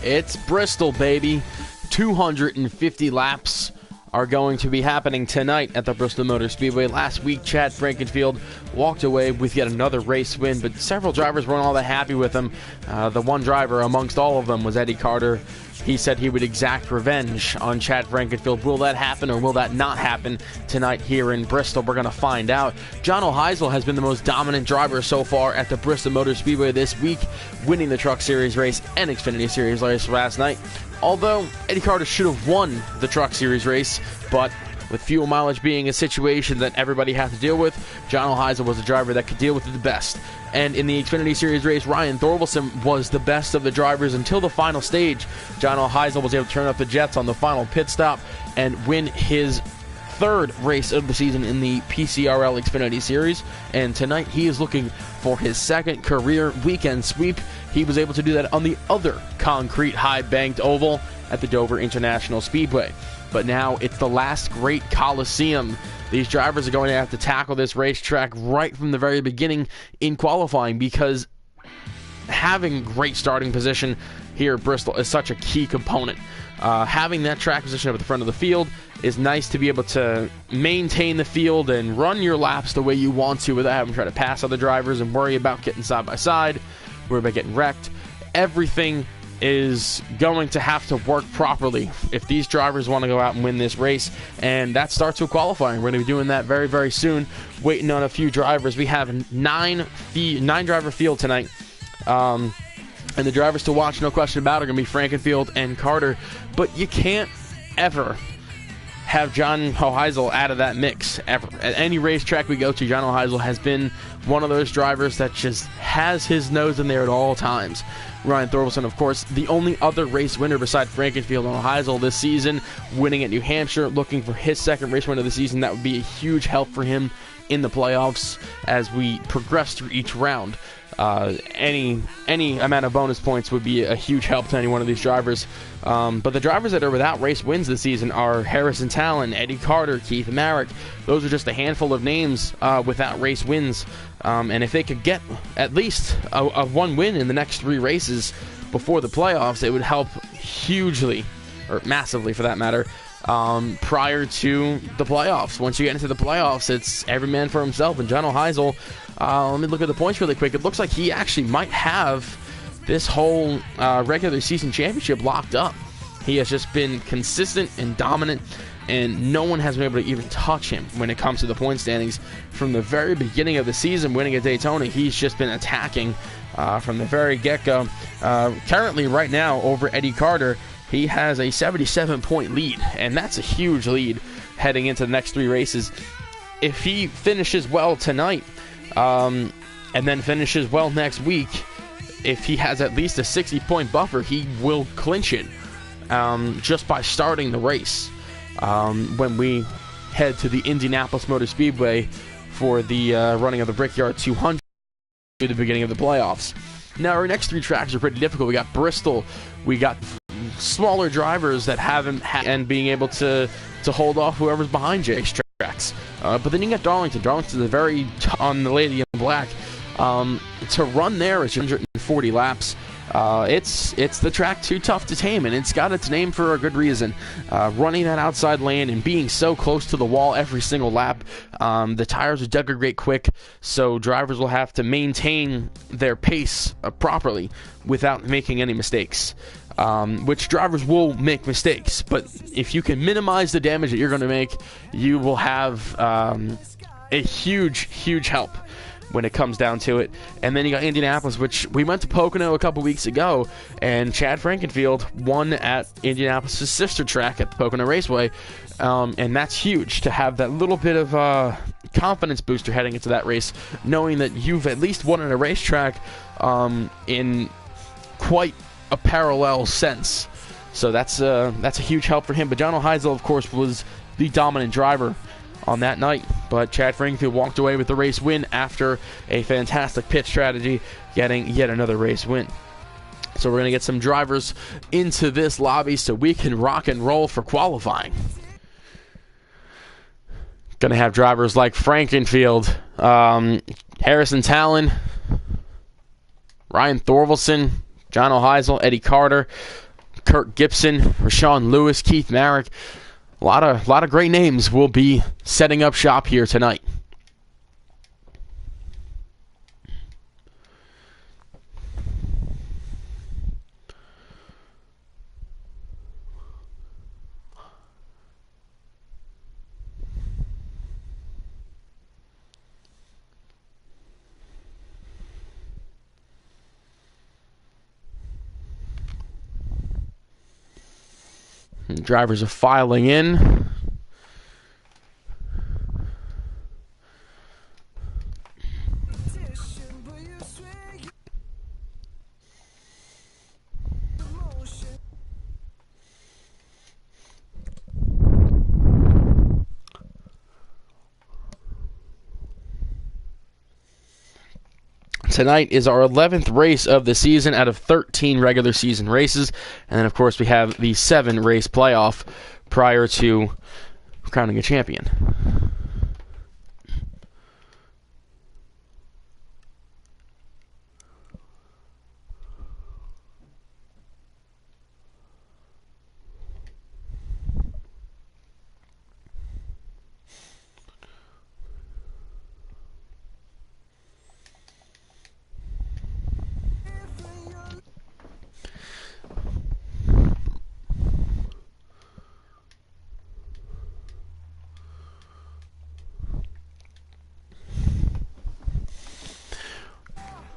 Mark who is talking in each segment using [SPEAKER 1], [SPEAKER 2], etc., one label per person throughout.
[SPEAKER 1] It's Bristol, baby. 250 laps are going to be happening tonight at the Bristol Motor Speedway. Last week, Chad Frankenfield walked away with yet another race win, but several drivers weren't all that happy with him. The one driver amongst all of them was Eddie Carter. He said he would exact revenge on Chad Frankenfield. Will that happen or will that not happen tonight here in Bristol? We're going to find out. John O'Heisel has been the most dominant driver so far at the Bristol Motor Speedway this week, winning the Truck Series race and Xfinity Series race last night. Although Eddie Carter should have won the Truck Series race, but with fuel mileage being a situation that everybody has to deal with, John O'Heisel was a driver that could deal with it the best. And in the Xfinity Series race, Ryan Thorvaldsen was the best of the drivers until the final stage. John O'Heisel was able to turn up the jets on the final pit stop and win his third race of the season in the PCRL Xfinity Series. And tonight he is looking for his second career weekend sweep. He was able to do that on the other concrete high-banked oval at the Dover International Speedway. But now it's the last great Coliseum. These drivers are going to have to tackle this racetrack right from the very beginning in qualifying, because having great starting position here at Bristol is such a key component. Having that track position up at the front of the field is nice to be able to maintain the field and run your laps the way you want to without having to try to pass other drivers and worry about getting side by side, worry about getting wrecked. Everything is going to have to work properly if these drivers want to go out and win this race, and that starts with qualifying. We're going to be doing that very, very soon, waiting on a few drivers. We have a nine-driver field tonight, and the drivers to watch, no question about it, are going to be Frankenfield and Carter, but you can't ever have John O'Heisel out of that mix, ever. At any racetrack we go to, John O'Heisel has been one of those drivers that just has his nose in there at all times. Ryan Thorvaldsen, of course, the only other race winner beside Frankenfield and O'Heisel this season, winning at New Hampshire, looking for his second race win of the season. That would be a huge help for him in the playoffs as we progress through each round. Any amount of bonus points would be a huge help to any one of these drivers. But the drivers that are without race wins this season are Harrison Talon, Eddie Carter, Keith Marek. Those are just a handful of names without race wins. And if they could get at least a one win in the next three races before the playoffs, it would help hugely, or massively for that matter, prior to the playoffs. Once you get into the playoffs, it's every man for himself. And John O'Heisel, let me look at the points really quick. It looks like he actually might have this whole regular season championship locked up. He has just been consistent and dominant, and no one has been able to even touch him when it comes to the point standings. From the very beginning of the season, winning at Daytona, he's just been attacking from the very get-go. Currently, right now, over Eddie Carter, he has a 77-point lead, and that's a huge lead heading into the next three races. If he finishes well tonight, and then finishes well next week, if he has at least a 60-point buffer, he will clinch it just by starting the race when we head to the Indianapolis Motor Speedway for the running of the Brickyard 200 at the beginning of the playoffs. Now, our next three tracks are pretty difficult. We got Bristol, we got smaller drivers that haven't and being able to hold off whoever's behind Jake's tracks. But then you got Darlington. Darlington's a very on the Lady in Black. To run there is 140 laps. It's the track too tough to tame, and it's got its name for a good reason. Running that outside lane and being so close to the wall every single lap, the tires will degrade quick, so drivers will have to maintain their pace properly without making any mistakes. Which drivers will make mistakes, but if you can minimize the damage that you're going to make, you will have a huge help when it comes down to it. And then you got Indianapolis, which we went to Pocono a couple weeks ago, and Chad Frankenfield won at Indianapolis' sister track at the Pocono Raceway, and that's huge to have that little bit of confidence booster heading into that race, knowing that you've at least won at a racetrack in quite a parallel sense. So that's a huge help for him. But John O'Heisel, of course, was the dominant driver on that night, but Chad Frankenfield walked away with the race win after a fantastic pit strategy, getting yet another race win. So we're going to get some drivers into this lobby so we can rock and roll for qualifying. Going to have drivers like Frankenfield, Harrison Talon, Ryan Thorvaldsen, John O'Heisel, Eddie Carter, Kurt Gibson, Rashawn Lewis, Keith Marek. A lot of great names will be setting up shop here tonight. And drivers are filing in. Tonight is our 11th race of the season out of 13 regular season races. And then, of course, we have the 7-race playoff prior to crowning a champion.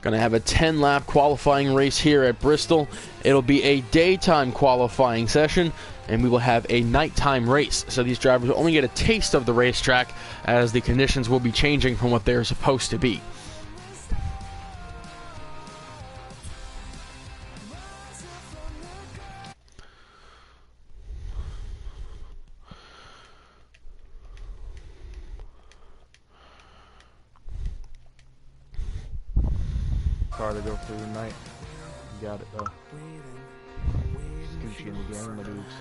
[SPEAKER 1] Going to have a 10-lap qualifying race here at Bristol. It'll be a daytime qualifying session, and we will have a nighttime race. So these drivers will only get a taste of the racetrack as the conditions will be changing from what they're supposed to be.
[SPEAKER 2] Car to go through the night. You got it though. Scooch in the game, my dudes.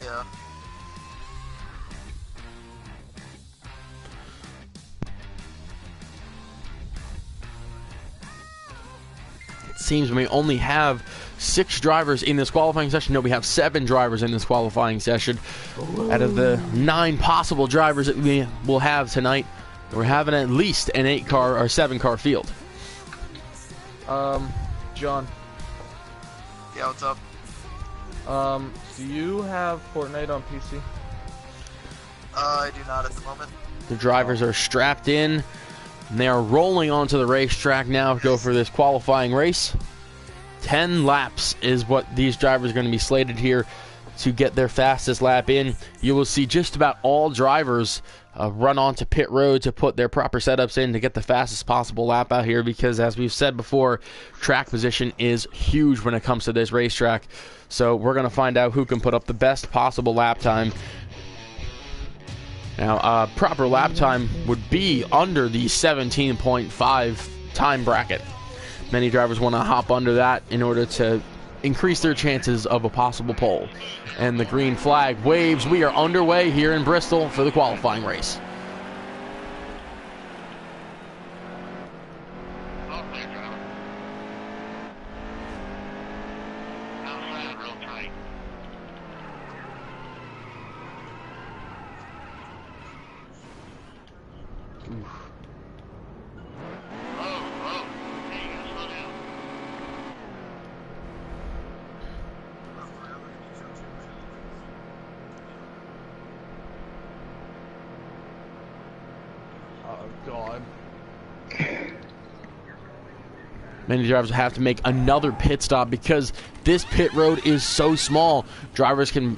[SPEAKER 3] Yeah.
[SPEAKER 1] Seems we only have 6 drivers in this qualifying session. No, we have 7 drivers in this qualifying session. Out of the 9 possible drivers that we will have tonight, we're having at least an 8-car or 7-car field.
[SPEAKER 2] John.
[SPEAKER 3] Yeah, what's up?
[SPEAKER 2] Do you have Fortnite on PC?
[SPEAKER 3] I do not at the moment.
[SPEAKER 1] The drivers are strapped in, and they are rolling onto the racetrack now to go for this qualifying race. 10 laps is what these drivers are going to be slated here to get their fastest lap in. You will see just about all drivers run onto pit road to put their proper setups in to get the fastest possible lap out here because, as we've said before, track position is huge when it comes to this racetrack. So we're going to find out who can put up the best possible lap time. Now, proper lap time would be under the 17.5 time bracket. Many drivers want to hop under that in order to increase their chances of a possible pole. And the green flag waves. We are underway here in Bristol for the qualifying race.
[SPEAKER 2] God.
[SPEAKER 1] Many drivers have to make another pit stop because this pit road is so small. Drivers can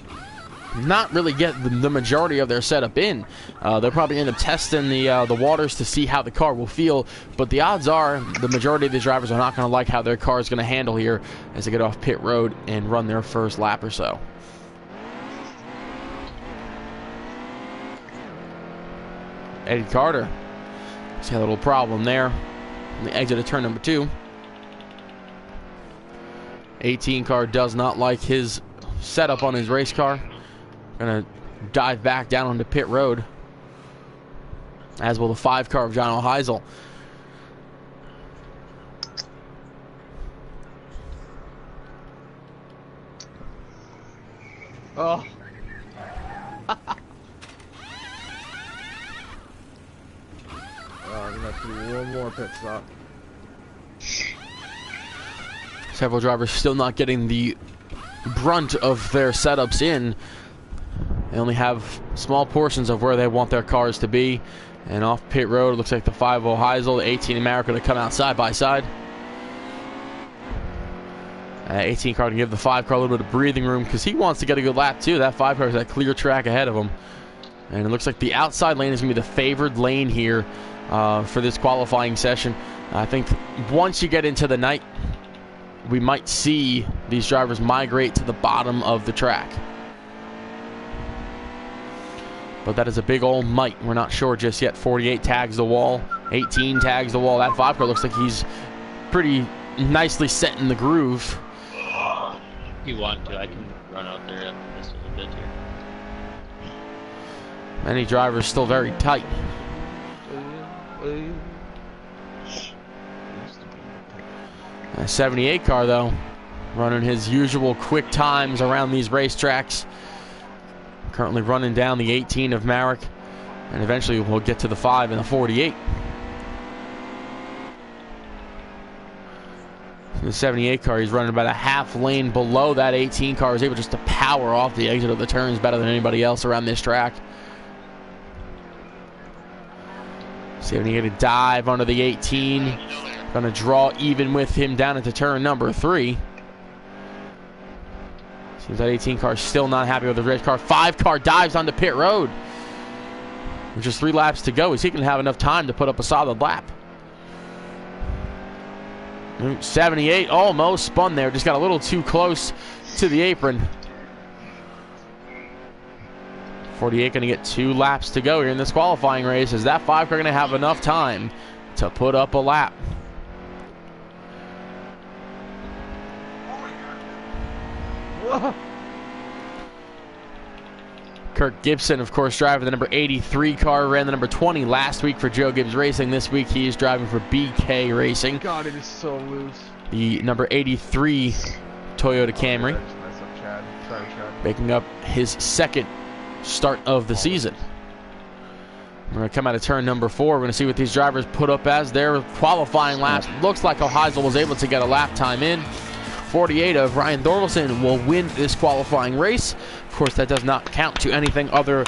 [SPEAKER 1] not really get the majority of their setup in. They'll probably end up testing the waters to see how the car will feel, but the odds are the majority of these drivers are not going to like how their car is going to handle here as they get off pit road and run their first lap or so. Eddie Carter. See a little problem there on the exit of turn number 2. 18 car does not like his setup on his race car. Gonna dive back down onto pit road, as will the 5 car of John O'Heisel.
[SPEAKER 2] Oh. I'm gonna have to do one more pit stop.
[SPEAKER 1] Several drivers still not getting the brunt of their setups in. They only have small portions of where they want their cars to be. And off pit road, it looks like the 5 O'Heisel, the 18 America to come out side by side. 18 car to give the 5 car a little bit of breathing room because he wants to get a good lap too. That 5 car has that clear track ahead of him. And it looks like the outside lane is going to be the favored lane here for this qualifying session. I think once you get into the night, we might see these drivers migrate to the bottom of the track. But that is a big old might. We're not sure just yet. 48 tags the wall. 18 tags the wall. That 5 car looks like he's pretty nicely set in the groove.
[SPEAKER 4] If you want to, I can run out there after this a little bit here.
[SPEAKER 1] Many drivers still very tight. A 78 car, though, running his usual quick times around these racetracks. Currently running down the 18 of Marek, and eventually we'll get to the 5 and the 48. The 78 car, he's running about a half lane below that 18 car. Is able just to power off the exit of the turns better than anybody else around this track. 78 to dive under the 18. Going to draw even with him down into turn number 3. Seems that 18 car is still not happy with the race car. 5 car dives onto pit road. With just 3 laps to go. Is he going to have enough time to put up a solid lap? 78 almost spun there. Just got a little too close to the apron. 48 going to get 2 laps to go here in this qualifying race. Is that 5 car going to have enough time to put up a lap? Kirk Gibson, of course, driving the number 83 car, ran the number 20 last week for Joe Gibbs Racing. This week he is driving for BK Racing.
[SPEAKER 2] God, it is so loose.
[SPEAKER 1] The number 83 Toyota Camry,
[SPEAKER 2] Sorry, Chad.
[SPEAKER 1] making up his second start of the season. We're going to come out of turn number 4. We're going to see what these drivers put up as their qualifying laps. Looks like O'Heisel was able to get a lap time in. 48 of Ryan Thorvaldsen will win this qualifying race. Of course, that does not count to anything other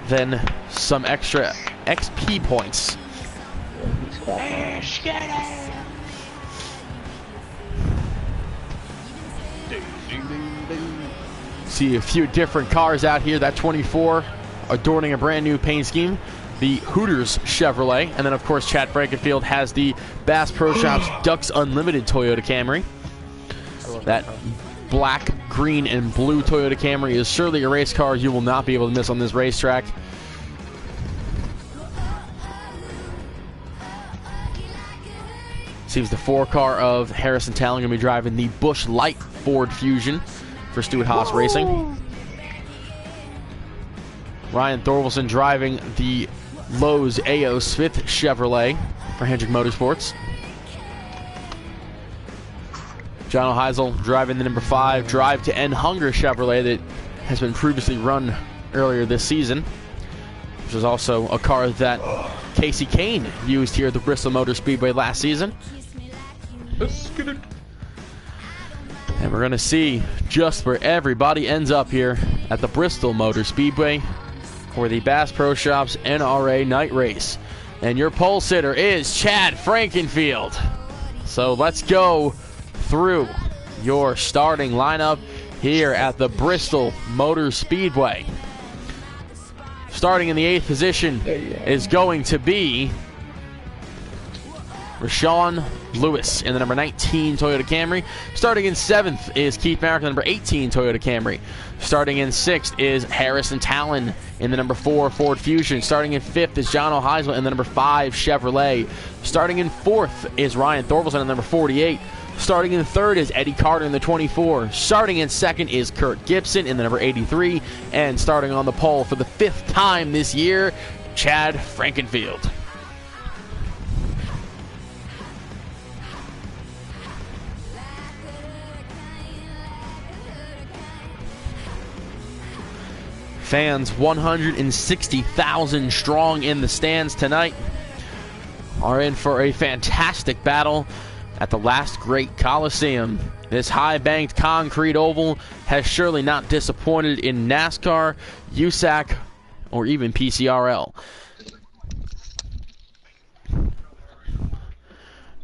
[SPEAKER 1] than some extra XP points. See a few different cars out here. That 24 adorning a brand new paint scheme. The Hooters Chevrolet. And then, of course, Chad Frankenfield has the Bass Pro Shops Ducks Unlimited Toyota Camry. That black, green, and blue Toyota Camry is surely a race car you will not be able to miss on this racetrack. Seems the 4 car of Harrison Talon going to be driving the Busch Light Ford Fusion for Stuart Haas Racing. Ryan Thorvaldsen driving the Lowe's A.O. Smith Chevrolet for Hendrick Motorsports. John O'Heisel driving the number 5 Drive to End Hunger Chevrolet that has been previously run earlier this season, which is also a car that Casey Kane used here at the Bristol Motor Speedway last season. And we're going to see just where everybody ends up here at the Bristol Motor Speedway for the Bass Pro Shops NRA Night Race. And your pole sitter is Chad Frankenfield. So let's go through your starting lineup here at the Bristol Motor Speedway. Starting in the 8th position is going to be Rashawn Lewis in the number 19 Toyota Camry. Starting in 7th is Keith Merrick, the number 18 Toyota Camry. Starting in 6th is Harrison Talon in the number 4 Ford Fusion. Starting in 5th is John O'Heisel in the number 5 Chevrolet. Starting in 4th is Ryan Thorvaldsen in the number 48. Starting in 3rd is Eddie Carter in the 24. Starting in 2nd is Kurt Gibson in the number 83. And starting on the pole for the 5th time this year, Chad Frankenfield. Fans 160,000 strong in the stands tonight are in for a fantastic battle at the last great Coliseum. This high-banked concrete oval has surely not disappointed in NASCAR, USAC, or even PCRL.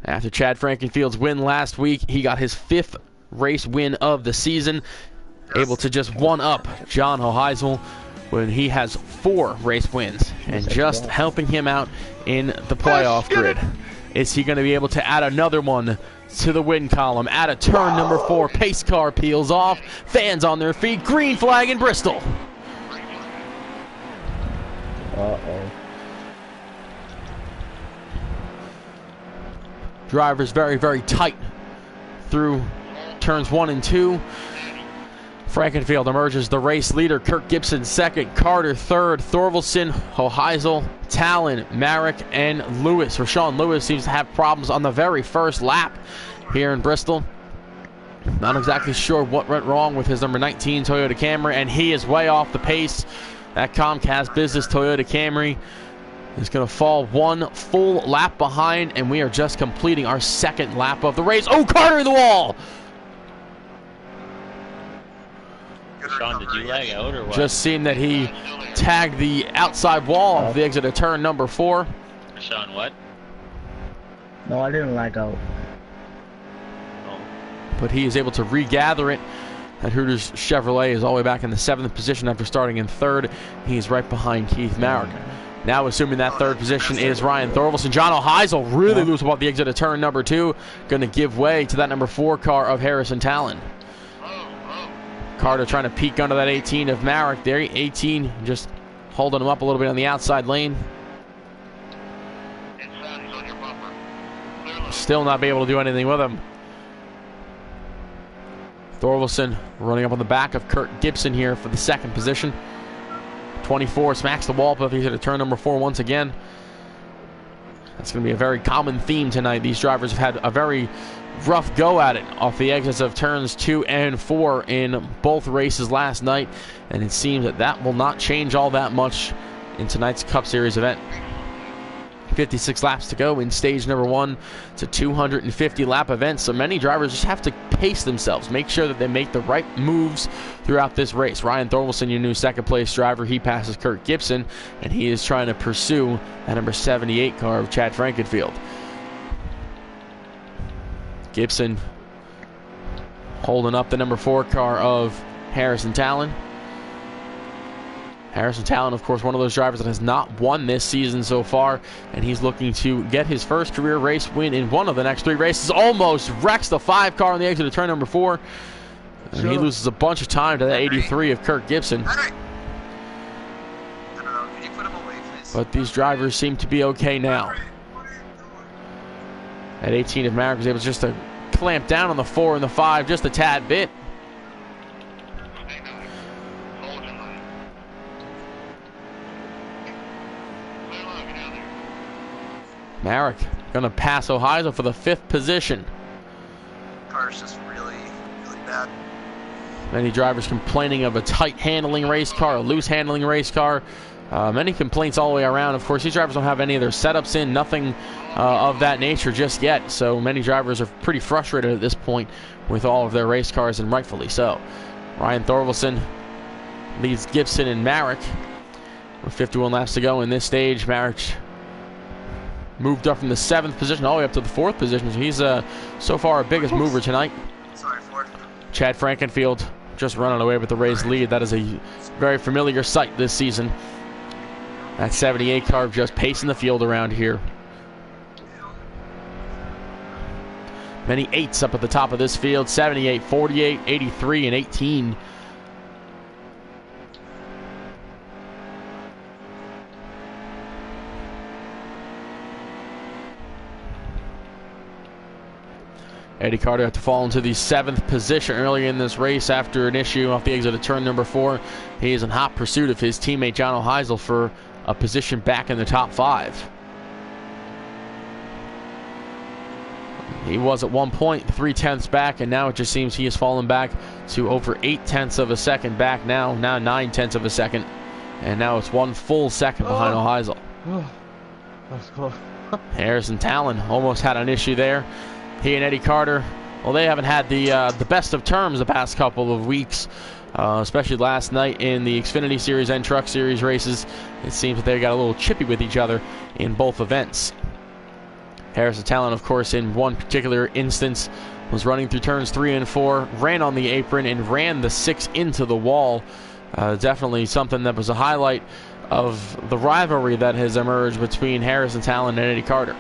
[SPEAKER 1] After Chad Frankenfield's win last week, he got his 5th race win of the season, able to just one-up John O'Heisel when he has 4 race wins, and just helping him out in the playoff grid. Is he going to be able to add another one to the win column? At a turn number 4, pace car peels off, fans on their feet, green flag in Bristol.
[SPEAKER 5] Uh-oh.
[SPEAKER 1] Drivers very, very tight through turns 1 and 2. Frankenfield emerges the race leader. Kirk Gibson 2nd, Carter 3rd, Thorvaldsen, O'Heisel, Talon, Marek, and Lewis. Rashawn Lewis seems to have problems on the very first lap here in Bristol. Not exactly sure what went wrong with his number 19 Toyota Camry, and he is way off the pace. That Comcast Business Toyota Camry is going to fall 1 full lap behind, and we are just completing our 2nd lap of the race. Oh, Carter in the wall!
[SPEAKER 4] Sean, did you lag out or what?
[SPEAKER 1] Just seen that he tagged the outside wall of the exit of turn number 4.
[SPEAKER 4] Sean, what?
[SPEAKER 5] No, I didn't lag out.
[SPEAKER 4] Oh.
[SPEAKER 1] But he is able to regather it. That Hooters Chevrolet is all the way back in the 7th position after starting in 3rd. He's right behind Keith Marek. Now assuming that 3rd position is Ryan Thorvaldsen. John O'Heisel really loose about the exit of turn number 2. Going to give way to that number 4 car of Harrison Talon. Carter trying to peek under that 18 of Marek there. 18 just holding him up a little bit on the outside lane. Still not be able to do anything with him. Thorvaldsen running up on the back of Kurt Gibson here for the 2nd position. 24 smacks the wall, but he's at turn number 4 once again. That's going to be a very common theme tonight. These drivers have had a very rough go at it off the exits of turns 2 and 4 in both races last night, and it seems that that will not change all that much in tonight's Cup Series event. 56 laps to go in stage number 1. It's a 250 lap event, so many drivers just have to pace themselves, make sure that they make the right moves throughout this race. Ryan Thorvaldsen, your new 2nd place driver, he passes Kurt Gibson, and he is trying to pursue that number 78 car of Chad Frankenfield. Gibson holding up the number 4 car of Harrison Talon. Harrison Talon, of course, one of those drivers that has not won this season so far, and he's looking to get his first career race win in one of the next 3 races. Almost wrecks the 5 car on the exit of turn number 4. And he loses a bunch of time to that 83 of Kirk Gibson. But these drivers seem to be okay now. At 18 of Marek was able just to clamp down on the 4 and the 5 just a tad bit. Marek gonna pass O'Heisel for the 5th position.
[SPEAKER 3] Car's just really, really bad.
[SPEAKER 1] Many drivers complaining of a tight handling race car, a loose handling race car. Many complaints all the way around. Of course, these drivers don't have any of their setups in, nothing of that nature just yet. So many drivers are pretty frustrated at this point with all of their race cars, and rightfully so. Ryan Thorvaldsen leads Gibson and Marek with 51 laps to go in this stage. Marek moved up from the 7th position all the way up to the 4th position. So he's so far our biggest mover tonight.
[SPEAKER 3] Sorry, Ford.
[SPEAKER 1] Chad Frankenfield just running away with the raised lead. That is a very familiar sight this season. That 78 car just pacing the field around here. Many 8s up at the top of this field. 78, 48, 83, and 18. Eddie Carter had to fall into the 7th position early in this race after an issue off the exit of turn number 4. He is in hot pursuit of his teammate John O'Heisel for a position back in the top 5. He was at one point 3/10 back, and now it just seems he has fallen back to over 8/10 of a second back now 9/10 of a second. And now it's 1 full second behind O'Heisel.
[SPEAKER 2] That's close.
[SPEAKER 1] Harrison Talon almost had an issue there. He and Eddie Carter, well, they haven't had the best of terms the past couple of weeks, especially last night in the Xfinity Series and Truck Series races. It seems that they got a little chippy with each other in both events. Harrison Talon, of course, in one particular instance, was running through turns 3 and 4, ran on the apron, and ran the 6 into the wall. Definitely something that was a highlight of the rivalry that has emerged between Harrison Talon and Eddie Carter.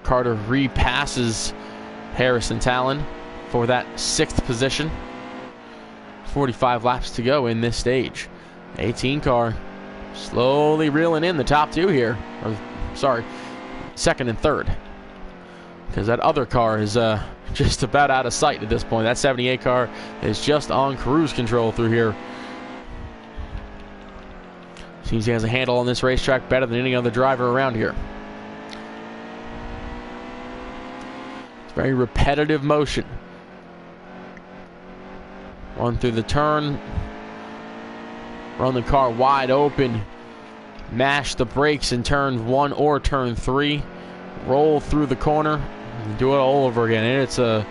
[SPEAKER 1] Carter repasses Harrison Talon for that 6th position. 45 laps to go in this stage. 18 car slowly reeling in the top 2 here. Or, sorry, 2nd and 3rd. Because that other car is just about out of sight at this point. That 78 car is just on cruise control through here. Seems he has a handle on this racetrack better than any other driver around here. Very repetitive motion. Run through the turn. Run the car wide open. Mash the brakes in turn 1 or turn 3. Roll through the corner. And do it all over again. And it's a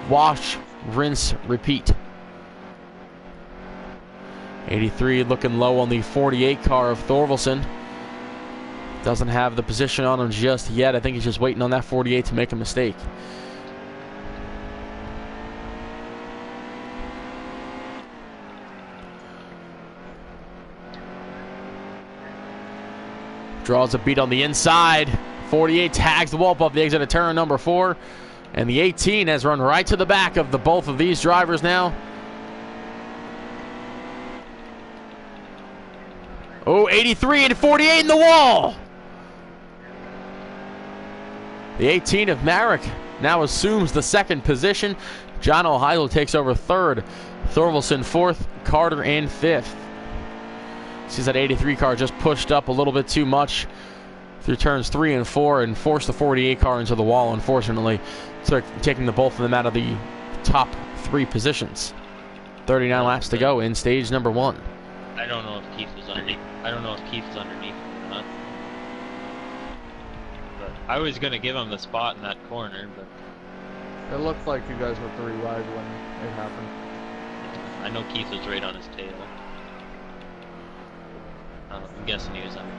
[SPEAKER 1] wash, rinse, repeat. 83 looking low on the 48 car of Thorvaldsen. Doesn't have the position on him just yet. I think he's just waiting on that 48 to make a mistake. Draws a beat on the inside. 48 tags the wall above the exit of turn number 4. And the 18 has run right to the back of both of these drivers now. Oh, 83 and 48 in the wall. The 18 of Merrick now assumes the 2nd position. John O'Heisel takes over 3rd. Thorvaldsen 4th. Carter in 5th. Sees that 83 car just pushed up a little bit too much through turns 3 and 4 and forced the 48 car into the wall, unfortunately. So taking the both of them out of the top 3 positions. 39 laps to go in stage number 1.
[SPEAKER 4] I don't know if Keith was underneath. I don't know if Keith was underneath or not. But I was gonna give him the spot in that corner, but
[SPEAKER 2] It looked like you guys were 3 wide when it happened.
[SPEAKER 4] I know Keith was right on his tail. I'm guessing he was under.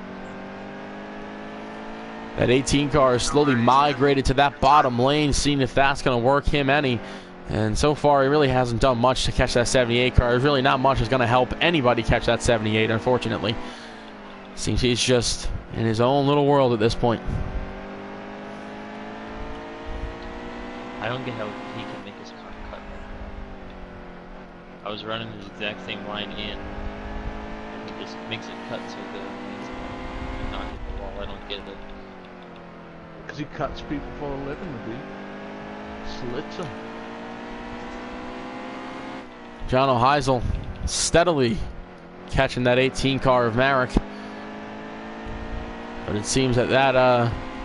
[SPEAKER 1] That 18 car has slowly migrated to that bottom lane, seeing if that's going to work him any. And so far, he really hasn't done much to catch that 78 car. There's really not much that's going to help anybody catch that 78, unfortunately. Seems he's just in his own little world at this point.
[SPEAKER 4] I don't get how he can make his car cut. I was running the exact same line in. He just makes it cut so good. He's not hit the wall. I don't get it.
[SPEAKER 2] Because he cuts people for a living, the beat. Slits them.
[SPEAKER 1] John O'Heisel steadily catching that 18 car of Merrick. But it seems that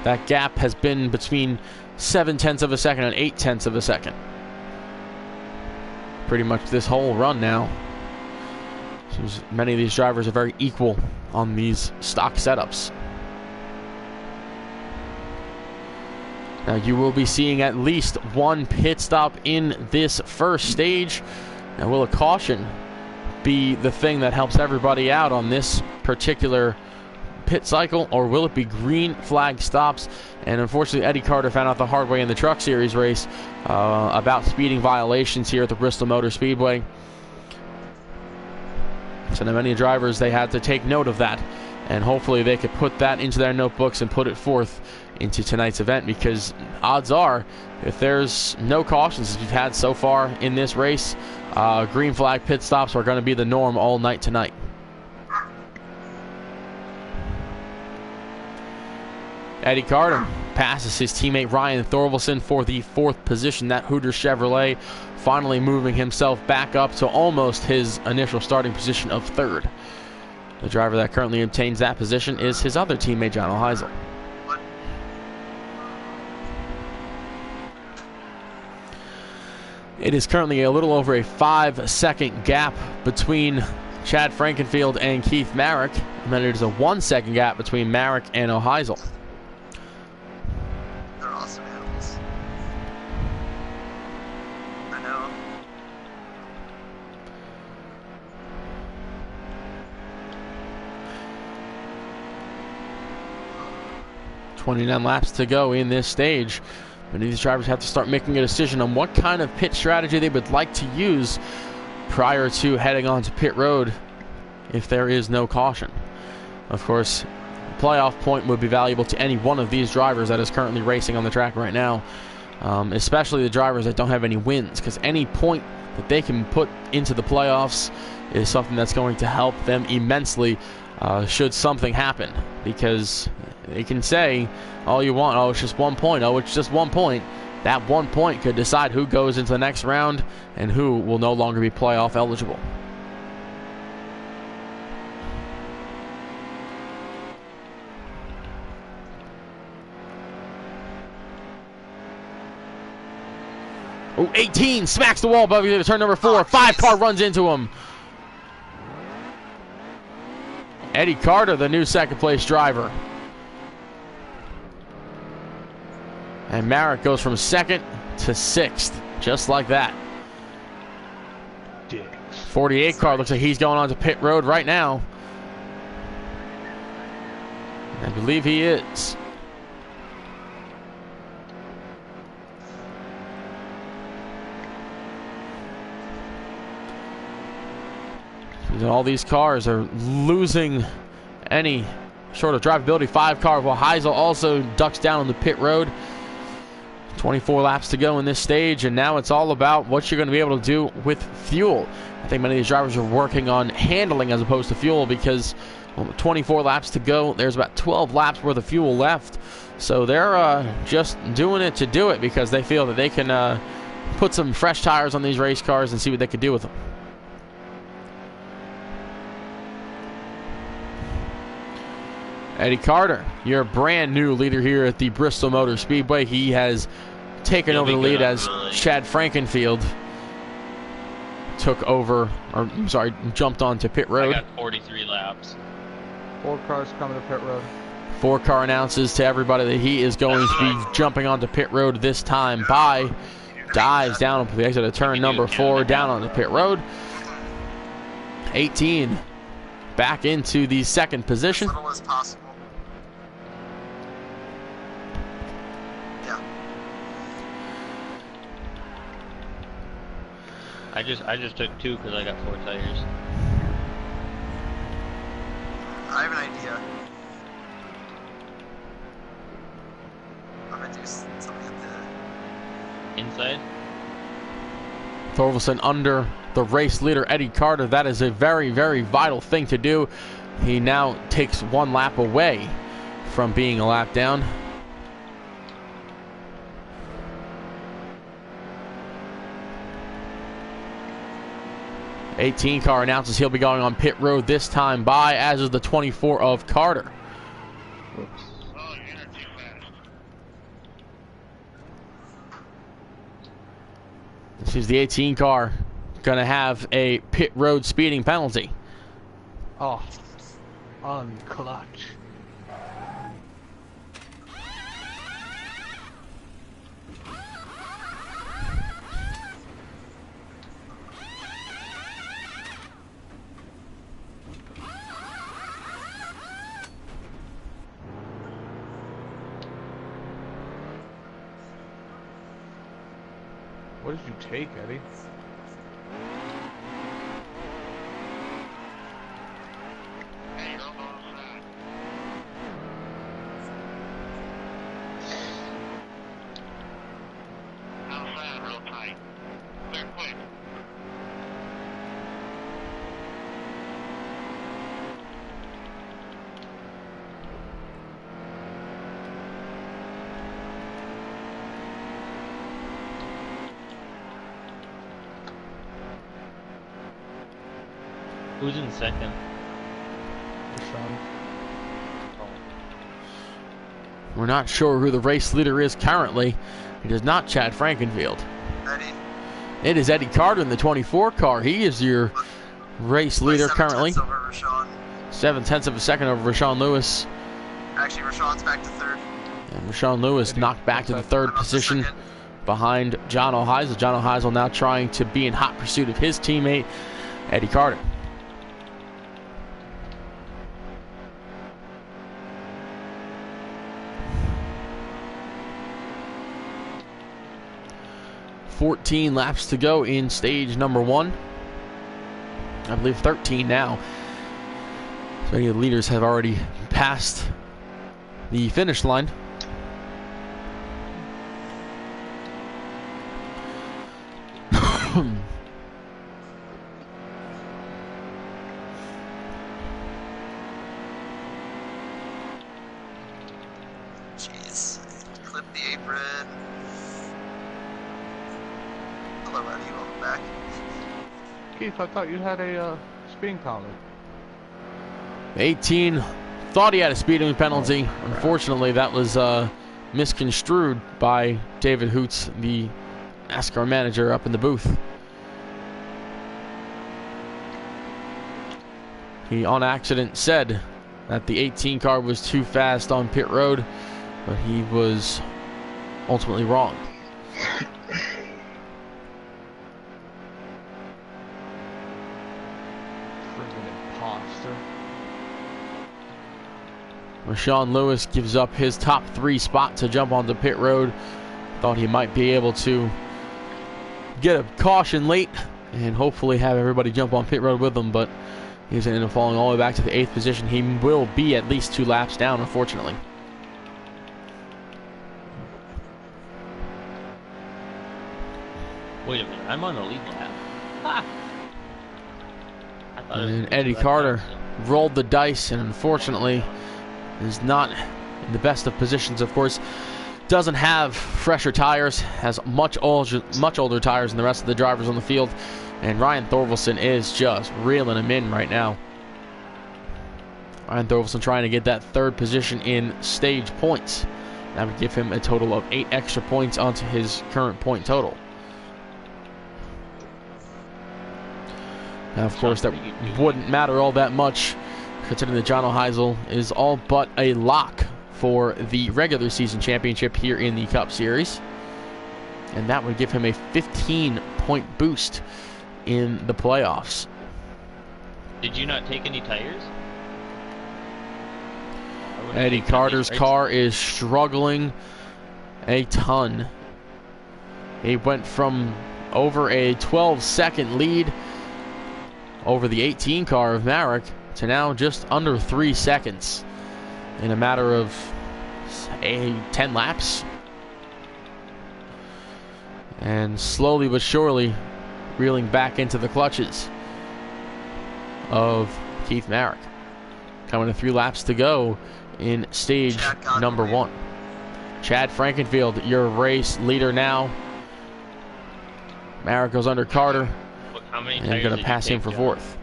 [SPEAKER 1] that gap has been between 7/10 of a second and 8/10 of a second. Pretty much this whole run now. Seems many of these drivers are very equal on these stock setups. Now you will be seeing at least one pit stop in this first stage. Now will a caution be the thing that helps everybody out on this particular pit cycle, or will it be green flag stops? And unfortunately Eddie Carter found out the hard way in the Truck Series race about speeding violations here at the Bristol Motor Speedway. So now many drivers, they had to take note of that and hopefully they could put that into their notebooks and put it forth into tonight's event, because odds are, if there's no cautions as we've had so far in this race, green flag pit stops are going to be the norm all night tonight. Eddie Carter passes his teammate Ryan Thorvaldsen for the 4th position. That Hooters Chevrolet finally moving himself back up to almost his initial starting position of 3rd. The driver that currently obtains that position is his other teammate, John O'Heisel. It is currently a little over a 5-second gap between Chad Frankenfield and Keith Marek, and then it is a 1-second gap between Marek and O'Heisel.
[SPEAKER 3] They're awesome animals. I know.
[SPEAKER 1] .29 laps to go in this stage. Many of these drivers have to start making a decision on what kind of pit strategy they would like to use prior to heading onto pit road if there is no caution. Of course, a playoff point would be valuable to any one of these drivers that is currently racing on the track right now, especially the drivers that don't have any wins, because any point that they can put into the playoffs is something that's going to help them immensely should something happen, because they can say all you want, oh, it's just 1 point, oh, it's just 1 point. That 1 point could decide who goes into the next round and who will no longer be playoff eligible. Oh, 18 smacks the wall above you to turn number 4. 5 car runs into him. Eddie Carter, the new 2nd place driver. And Marek goes from 2nd to 6th, just like that. 48 car looks like he's going on to pit road right now. I believe he is. All these cars are losing any sort of drivability. 5 car, while Heisel also ducks down on the pit road. 24 laps to go in this stage, and now it's all about what you're going to be able to do with fuel. I think many of these drivers are working on handling as opposed to fuel, because 24 laps to go, there's about 12 laps worth of fuel left. So they're just doing it to do it, because they feel that they can put some fresh tires on these race cars and see what they can do with them. Eddie Carter, your brand new leader here at the Bristol Motor Speedway. He has taken over the lead as Chad Frankenfield took over, or I'm sorry, jumped onto pit road.
[SPEAKER 4] I got 43 laps.
[SPEAKER 2] 4 cars coming to pit road.
[SPEAKER 1] 4 car announces to everybody that he is going to be jumping onto pit road this time by. Dives down on the exit of turn number 4, down onto pit road. 18 back into the 2nd position.
[SPEAKER 3] As little as possible. Yeah.
[SPEAKER 4] I just took 2 because I got 4 tires.
[SPEAKER 3] I have an idea. I'm gonna do something at the
[SPEAKER 4] Inside?
[SPEAKER 1] Thorvaldsen under the race leader, Eddie Carter. That is a very, very vital thing to do. He now takes 1 lap away from being a lap down. '18 car announces he'll be going on pit road this time by, as is the 24 of Carter.
[SPEAKER 5] Oops.
[SPEAKER 1] This is the 18 car going to have a pit road speeding penalty.
[SPEAKER 2] Oh, unclutch. What did you take, Eddie?
[SPEAKER 4] Who's in second?
[SPEAKER 2] Sean.
[SPEAKER 4] Oh,
[SPEAKER 1] We're not sure who the race leader is currently. It is not Chad Frankenfield.
[SPEAKER 3] Eddie.
[SPEAKER 1] It is Eddie Carter in the 24 car. He is your race leader
[SPEAKER 3] By 7/10
[SPEAKER 1] currently.
[SPEAKER 3] over Rashawn.
[SPEAKER 1] 7/10 of a second over Rashawn Lewis.
[SPEAKER 3] Actually, Rashawn's back to third.
[SPEAKER 1] And Rashawn Lewis
[SPEAKER 2] Eddie,
[SPEAKER 1] knocked back to the
[SPEAKER 2] what's that?
[SPEAKER 1] third
[SPEAKER 3] I'm up to
[SPEAKER 1] position
[SPEAKER 3] second.
[SPEAKER 1] behind John O'Heisel. John O'Heisel now trying to be in hot pursuit of his teammate, Eddie Carter. "14 laps to go in stage number 1. I believe 13 now. So many of the leaders have already passed the finish line.
[SPEAKER 3] Jeez. Clip the apron. Hello, Eddie. Welcome back.
[SPEAKER 2] Keith, I thought you had a speeding penalty.
[SPEAKER 1] 18 thought he had a speeding penalty. Unfortunately, that was misconstrued by David Hoots, the NASCAR manager up in the booth. He, on accident, said that the 18 car was too fast on pit road, but he was ultimately wrong.
[SPEAKER 2] Friggin' imposter.
[SPEAKER 1] Rashawn Lewis gives up his top 3 spot to jump onto pit road. Thought he might be able to get a caution late and hopefully have everybody jump on pit road with him, but he's ended up falling all the way back to the 8th position. He will be at least 2 laps down, unfortunately.
[SPEAKER 4] wait a minute, I'm on the lead lap. Ha! I thought it was
[SPEAKER 1] And Eddie
[SPEAKER 4] left
[SPEAKER 1] Carter
[SPEAKER 4] out, so-
[SPEAKER 1] rolled the dice and unfortunately is not in the best of positions, of course. Doesn't have fresher tires, has much older tires than the rest of the drivers on the field, and Ryan Thorvaldsen is just reeling him in right now. Ryan Thorvaldsen trying to get that 3rd position in stage points. That would give him a total of 8 extra points onto his current point total. Now, of course, that wouldn't matter all that much, considering that John O'Heisel is all but a lock for the regular season championship here in the Cup Series. And that would give him a 15-point boost in the playoffs.
[SPEAKER 4] Did you not take any tires? I wouldn't
[SPEAKER 1] Eddie
[SPEAKER 4] take nothing,
[SPEAKER 1] Carter's
[SPEAKER 4] right?
[SPEAKER 1] car is struggling a ton. He went from over a 12-second lead over the 18 car of Marek to now just under 3 seconds in a matter of 10 laps. And slowly but surely reeling back into the clutches of Keith Marek. Coming to 3 laps to go in stage
[SPEAKER 3] Chad got
[SPEAKER 1] number
[SPEAKER 3] the lead.
[SPEAKER 1] 1. Chad Frankenfield, your race leader now. Marek goes under Carter
[SPEAKER 4] Look, how many
[SPEAKER 1] and
[SPEAKER 4] tires
[SPEAKER 1] going
[SPEAKER 4] did
[SPEAKER 1] to
[SPEAKER 4] you
[SPEAKER 1] pass him
[SPEAKER 4] take,
[SPEAKER 1] for
[SPEAKER 4] John?
[SPEAKER 1] 4th.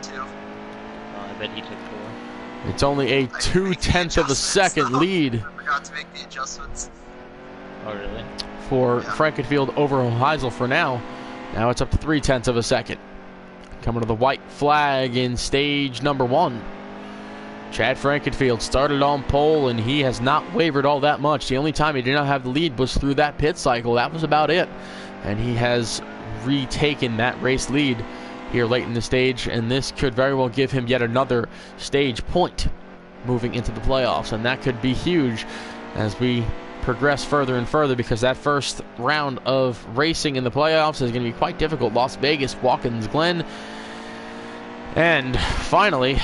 [SPEAKER 3] 2.
[SPEAKER 4] I bet he took 4.
[SPEAKER 1] It's only a
[SPEAKER 3] I didn't make the
[SPEAKER 1] 2/10 of a
[SPEAKER 3] adjustments,
[SPEAKER 1] second
[SPEAKER 3] though.
[SPEAKER 1] lead
[SPEAKER 3] I forgot to make the adjustments.
[SPEAKER 4] Oh, really?
[SPEAKER 1] for
[SPEAKER 3] Yeah.
[SPEAKER 1] Frankenfield over Heisel for now. Now it's up to 3/10 of a second. Coming to the white flag in stage number 1. Chad Frankenfield started on pole, and he has not wavered all that much. The only time he did not have the lead was through that pit cycle. That was about it. And he has retaken that race lead here late in the stage, and this could very well give him yet another stage point moving into the playoffs, and that could be huge as we progress further and further, because that first round of racing in the playoffs is going to be quite difficult. Las Vegas, Watkins Glen, and finally,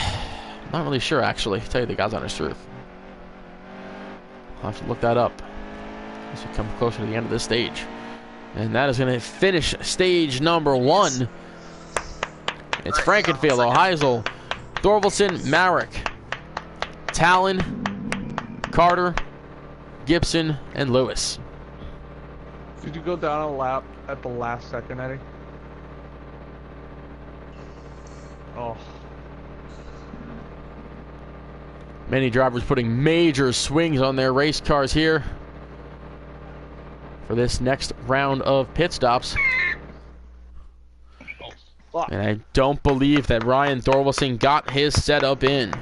[SPEAKER 1] not really sure actually, to tell you the God's honest truth. I'll have to look that up as we come closer to the end of this stage. And that is going to finish stage number 1. It's Frankenfield, O'Heisel, Thorvaldsen, Marek, Talon, Carter, Gibson, and Lewis.
[SPEAKER 2] Did you go down a lap at the last second, Eddie? Oh,
[SPEAKER 1] Many drivers putting major swings on their race cars here for this next round of pit stops.
[SPEAKER 4] Oh, fuck.
[SPEAKER 1] And I don't believe that Ryan Thorwaldsen got his setup in.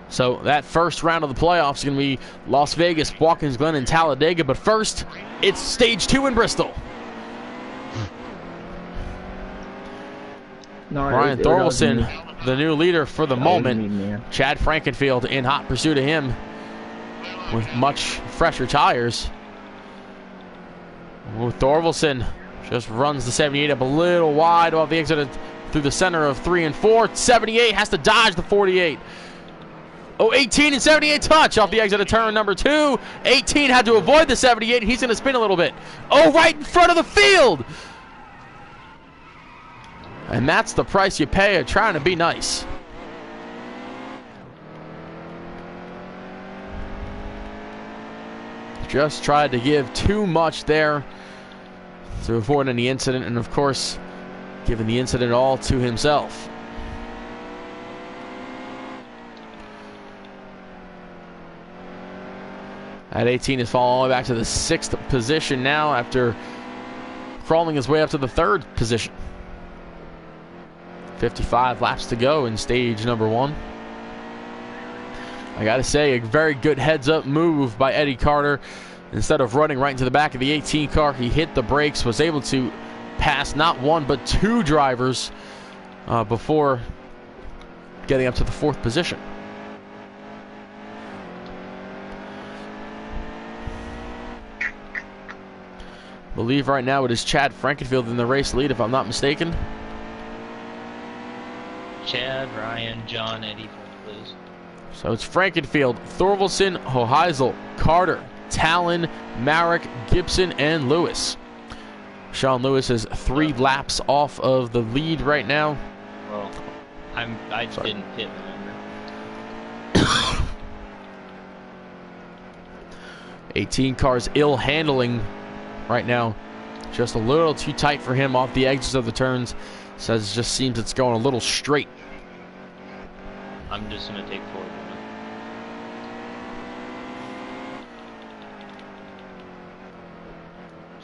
[SPEAKER 1] So that first round of the playoffs is going to be Las Vegas, Watkins Glen, and Talladega. But first, it's stage 2 in Bristol.
[SPEAKER 5] No,
[SPEAKER 1] Ryan
[SPEAKER 5] it wasn't me.
[SPEAKER 1] Thorwaldsen, the new leader for the
[SPEAKER 5] That wasn't
[SPEAKER 1] moment.
[SPEAKER 5] me, man.
[SPEAKER 1] Chad Frankenfield in hot pursuit of him with much fresher tires. Ooh, Thorwaldsen just runs the 78 up a little wide off the exit through the center of 3 and 4. 78 has to dodge the 48. Oh, 18 and 78 touch off the exit of turn number 2. 18 had to avoid the 78, and he's going to spin a little bit. Oh, right in front of the field! And that's the price you pay of trying to be nice. Just tried to give too much there to avoid any incident, and of course, giving the incident all to himself. At 18 is falling all the way back to the 6th position now after crawling his way up to the 3rd position. 55 laps to go in stage number 1. I gotta say, a very good heads-up move by Eddie Carter. Instead of running right into the back of the 18 car, he hit the brakes, was able to pass not one but 2 drivers before getting up to the 4th position. I believe right now it is Chad Frankenfield in the race lead, if I'm not mistaken.
[SPEAKER 4] Chad, Ryan, John, Eddie, please.
[SPEAKER 1] So it's Frankenfield, Thorwaldsen, Hoheisel, Carter, Talon, Marek, Gibson, and Lewis. Sean Lewis is 3 laps off of the lead right now.
[SPEAKER 4] Well, I didn't pit, remember?
[SPEAKER 1] 18 cars ill handling right now. Just a little too tight for him off the exits of the turns. Says it just seems it's going a little straight.
[SPEAKER 4] I'm just going to take forward one.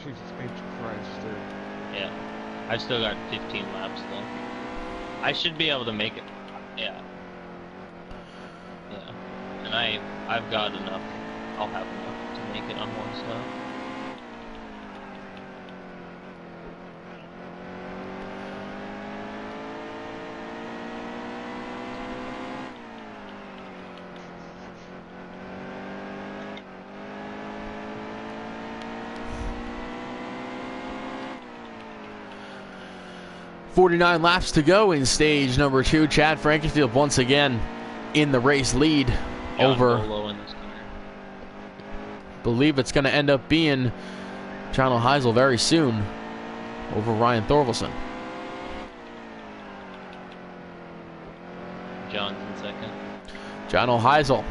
[SPEAKER 2] Jesus H. Christ, dude.
[SPEAKER 4] Yeah. I've still got 15 laps though. I should be able to make it. Yeah. Yeah. And I've got enough. I'll have enough to make it on one stop.
[SPEAKER 1] .49 laps to go in stage number 2. Chad Frankenfield once again in the race lead over.
[SPEAKER 4] Low in this corner.
[SPEAKER 1] Believe it's going to end up being John Hoheisel very soon over Ryan Thorwaldsen.
[SPEAKER 4] John's in second.
[SPEAKER 1] John Hoheisel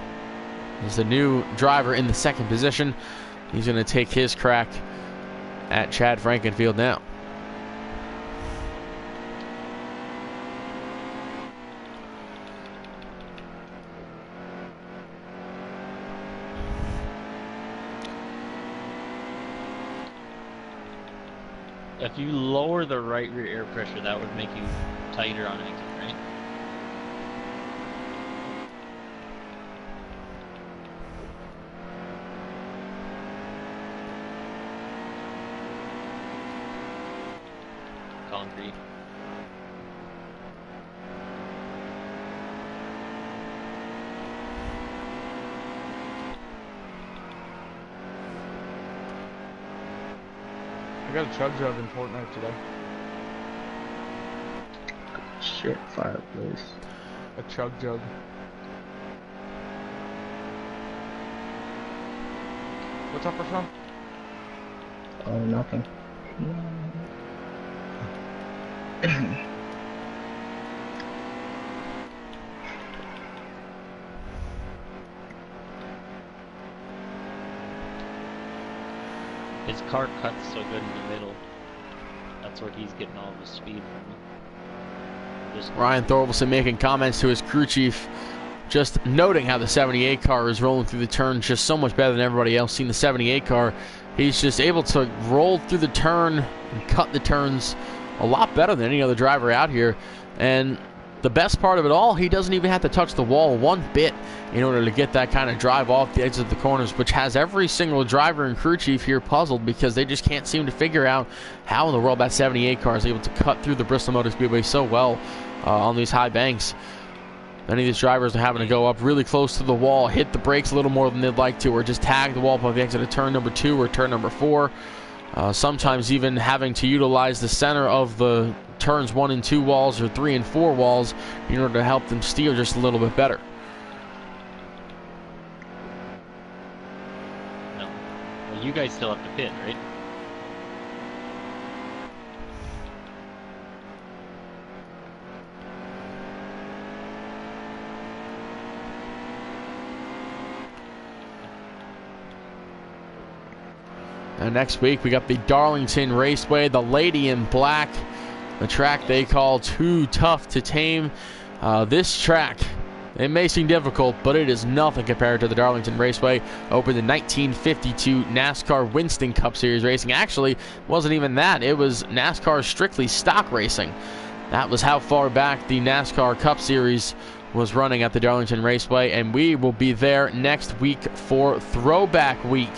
[SPEAKER 1] is the new driver in the 2nd position. He's going to take his crack at Chad Frankenfield now.
[SPEAKER 4] If you lower the right rear air pressure, that would make you tighter on exit, right? Concrete.
[SPEAKER 2] I got a chug jug in Fortnite today.
[SPEAKER 5] Shit, fireplace.
[SPEAKER 2] A chug jug. What's up, Rashawn?
[SPEAKER 5] Oh, nothing.
[SPEAKER 4] His car cuts so good in the middle. That's that's where he's getting all of his speed from. Just
[SPEAKER 1] Ryan Thorvaldsen making comments to his crew chief, just noting how the 78 car is rolling through the turn just so much better than everybody else. Seen the 78 car, he's just able to roll through the turn and cut the turns a lot better than any other driver out here. And the best part of it all, he doesn't even have to touch the wall one bit in order to get that kind of drive off the edges of the corners, which has every single driver and crew chief here puzzled because they just can't seem to figure out how in the world that 78 car is able to cut through the Bristol Motor Speedway so well on these high banks. Many of these drivers are having to go up really close to the wall, hit the brakes a little more than they'd like to, or just tag the wall by the exit of turn number 2 or turn number 4. Sometimes even having to utilize the center of the turns 1 and 2 walls or 3 and 4 walls in order to help them steer just a little bit better.
[SPEAKER 4] no. Well, you guys still have to pit, right?
[SPEAKER 1] And next week we got the Darlington Raceway, the Lady in Black, the track they call Too Tough to Tame. This track, it may seem difficult, but it is nothing compared to the Darlington Raceway. Opened in 1952 NASCAR Winston Cup Series racing. Actually, it wasn't even that. It was NASCAR strictly stock racing. That was how far back the NASCAR Cup Series was running at the Darlington Raceway, and we will be there next week for Throwback Week.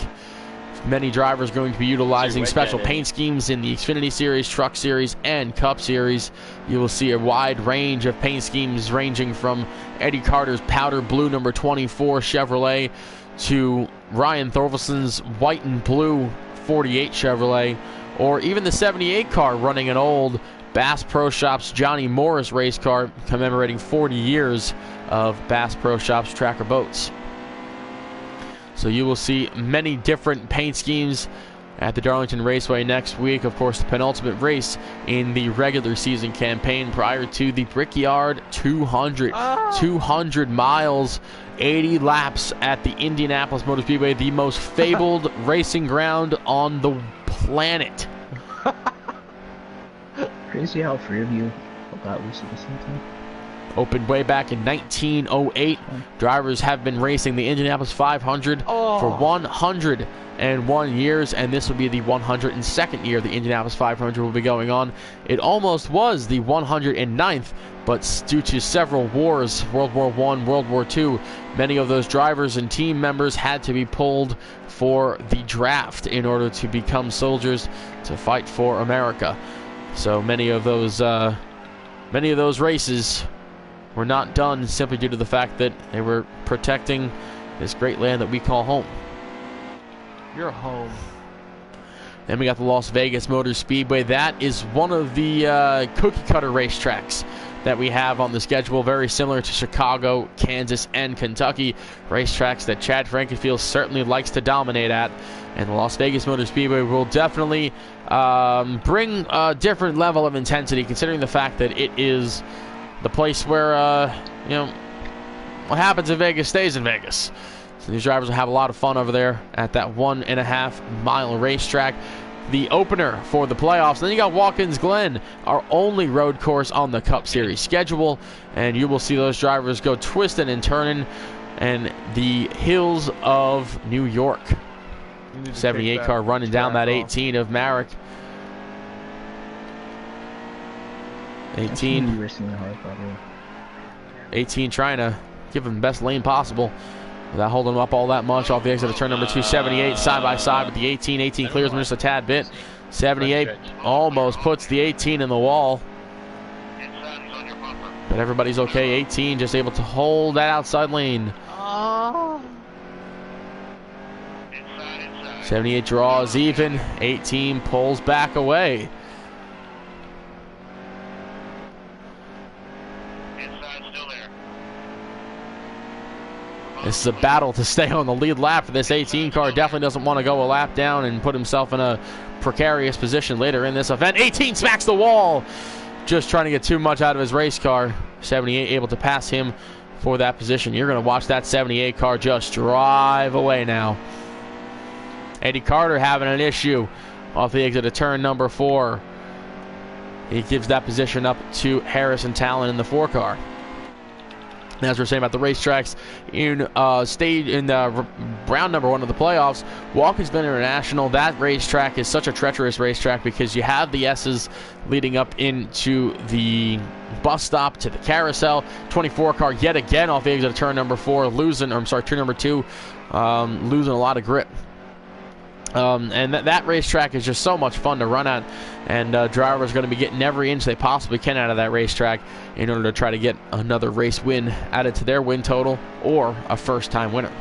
[SPEAKER 1] Many drivers going to be utilizing special paint schemes in the Xfinity Series, Truck Series, and Cup Series. You will see a wide range of paint schemes ranging from Eddie Carter's powder blue number 24 Chevrolet to Ryan Thorvaldsen's white and blue 48 Chevrolet, or even the 78 car running an old Bass Pro Shops Johnny Morris race car commemorating 40 years of Bass Pro Shops tracker boats. So you will see many different paint schemes at the Darlington Raceway next week. Of course, the penultimate race in the regular season campaign prior to the Brickyard 200. 200 miles, 80 laps at the Indianapolis Motor Speedway, the most fabled racing ground on the planet.
[SPEAKER 5] Crazy how 3 of you got loose at the same time.
[SPEAKER 1] Opened way back in 1908. Drivers have been racing the Indianapolis 500 for 101 years, and this will be the 102nd year the Indianapolis 500 will be going on. It almost was the 109th, but due to several wars, World War I, World War II, many of those drivers and team members had to be pulled for the draft in order to become soldiers to fight for America. So many of those races were not done simply due to the fact that they were protecting this great land that we call home.
[SPEAKER 2] You're home.
[SPEAKER 1] Then we got the Las Vegas Motor Speedway. That is one of the cookie cutter racetracks that we have on the schedule, very similar to Chicago, Kansas, and Kentucky, racetracks that Chad Frankenfield certainly likes to dominate at. And the Las Vegas Motor Speedway will definitely bring a different level of intensity, considering the fact that it is the place where, what happens in Vegas stays in Vegas. So these drivers will have a lot of fun over there at that 1.5 mile racetrack. The opener for the playoffs. Then you got Watkins Glen, our only road course on the Cup Series schedule. And you will see those drivers go twisting and turning in the hills of New York. 78 car running down that 18 of Marek. 18 trying to give him the best lane possible without holding him up all that much off the exit of turn number 2. 78 side by side with the 18. 18 clears him just a tad bit. 78 almost puts the 18 in the wall, but everybody's okay. 18 just able to hold that outside lane. 78 draws even. 18 pulls back away. This is a battle to stay on the lead lap for this 18 car. Definitely doesn't want to go a lap down and put himself in a precarious position later in this event. 18 smacks the wall. Just trying to get too much out of his race car. 78 able to pass him for that position. You're going to watch that 78 car just drive away now. Eddie Carter having an issue off the exit of turn number 4. He gives that position up to Harrison Talon in the 4 car. As we're saying about the racetracks, in round number 1 of the playoffs, Watkins Glen International, that racetrack is such a treacherous racetrack because you have the S's leading up into the bus stop to the carousel. 24 car yet again off the exit of turn number 4, turn number 2, losing a lot of grip. And that racetrack is just so much fun to run at, and drivers are going to be getting every inch they possibly can out of that racetrack in order to try to get another race win added to their win total or a first-time winner.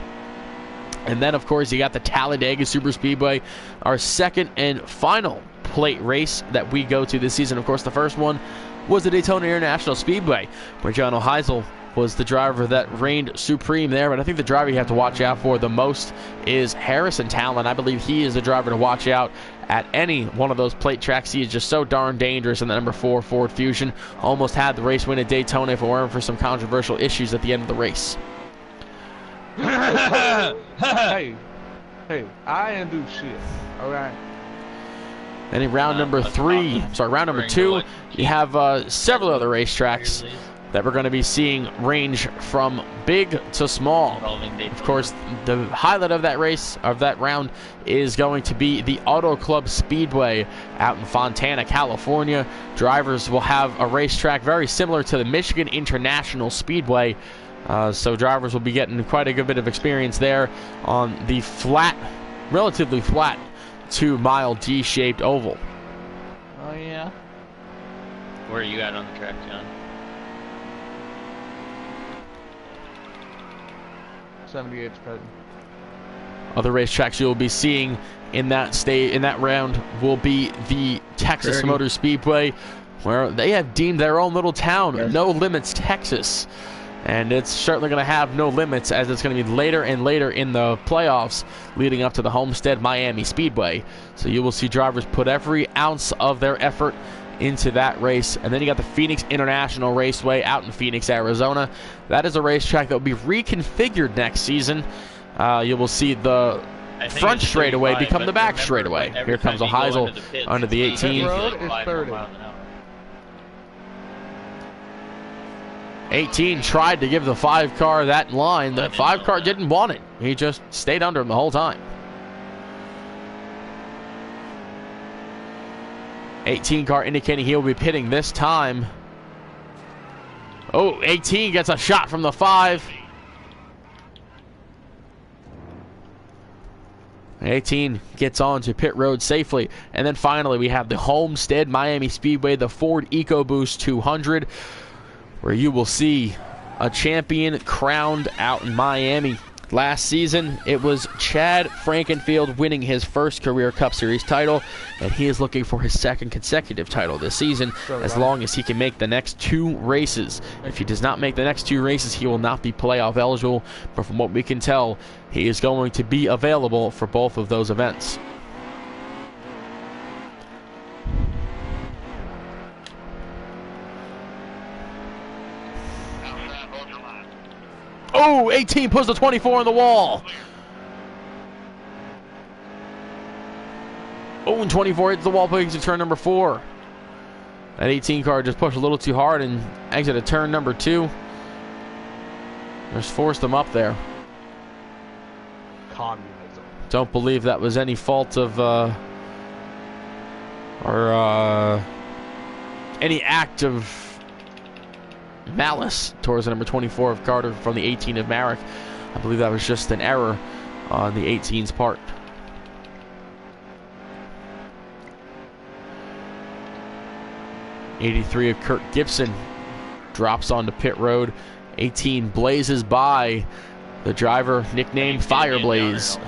[SPEAKER 1] And then, of course, you got the Talladega Superspeedway, our second and final plate race that we go to this season. Of course, the first one was the Daytona International Speedway, where John O'Heisel was the driver that reigned supreme there. But I think the driver you have to watch out for the most is Harrison Talon. I believe he is the driver to watch out at any one of those plate tracks. He is just so darn dangerous in the number 4 Ford Fusion. Almost had the race win at Daytona if it weren't for some controversial issues at the end of the race.
[SPEAKER 2] hey, I didn't do shit. All right.
[SPEAKER 1] And in round number 2, you have several other racetracks that we're going to be seeing range from big to small. Of course, the highlight of that race, of that round, is going to be the Auto Club Speedway out in Fontana, California. Drivers will have a racetrack very similar to the Michigan International Speedway, so drivers will be getting quite a good bit of experience there on the flat, relatively flat, 2-mile D-shaped oval.
[SPEAKER 4] Oh yeah. Where are you at on the track, John?
[SPEAKER 2] 78's cutting.
[SPEAKER 1] Other racetracks you'll be seeing in that round will be the Texas
[SPEAKER 5] 30.
[SPEAKER 1] Motor Speedway, where they have deemed their own little town,
[SPEAKER 5] Yes.
[SPEAKER 1] No Limits, Texas. And it's certainly going to have no limits, as it's going to be later and later in the playoffs leading up to the Homestead Miami Speedway. So you will see drivers put every ounce of their effort into that race. And then you got the Phoenix International Raceway out in Phoenix, Arizona. That is a racetrack that will be reconfigured next season. You will see the front straightaway become the back straightaway. Here comes O'Heisel under the 18.
[SPEAKER 2] Road is 30.
[SPEAKER 1] 18 tried to give the 5 car that line. The 5 car didn't want it. He just stayed under him the whole time. 18 car indicating he will be pitting this time. Oh, 18 gets a shot from the 5. 18 gets on to pit road safely. And then finally we have the Homestead Miami Speedway, the Ford EcoBoost 200, where you will see a champion crowned out in Miami. Last season, it was Chad Frankenfield winning his first career Cup Series title, and he is looking for his second consecutive title this season, as long as he can make the next 2 races. If he does not make the next 2 races, he will not be playoff eligible, but from what we can tell, he is going to be available for both of those events. Oh, 18 puts the 24 on the wall. Oh, and 24 hits the wall, putting to turn number 4. That 18 car just pushed a little too hard and exited turn number 2. Just forced them up there.
[SPEAKER 2] Communism.
[SPEAKER 1] Don't believe that was any fault of any act of malice towards the number 24 of Carter from the 18 of Marek. I believe that was just an error on the 18's part. '83 of Kurt Gibson drops onto pit road. 18 blazes by the driver nicknamed Fireblaze.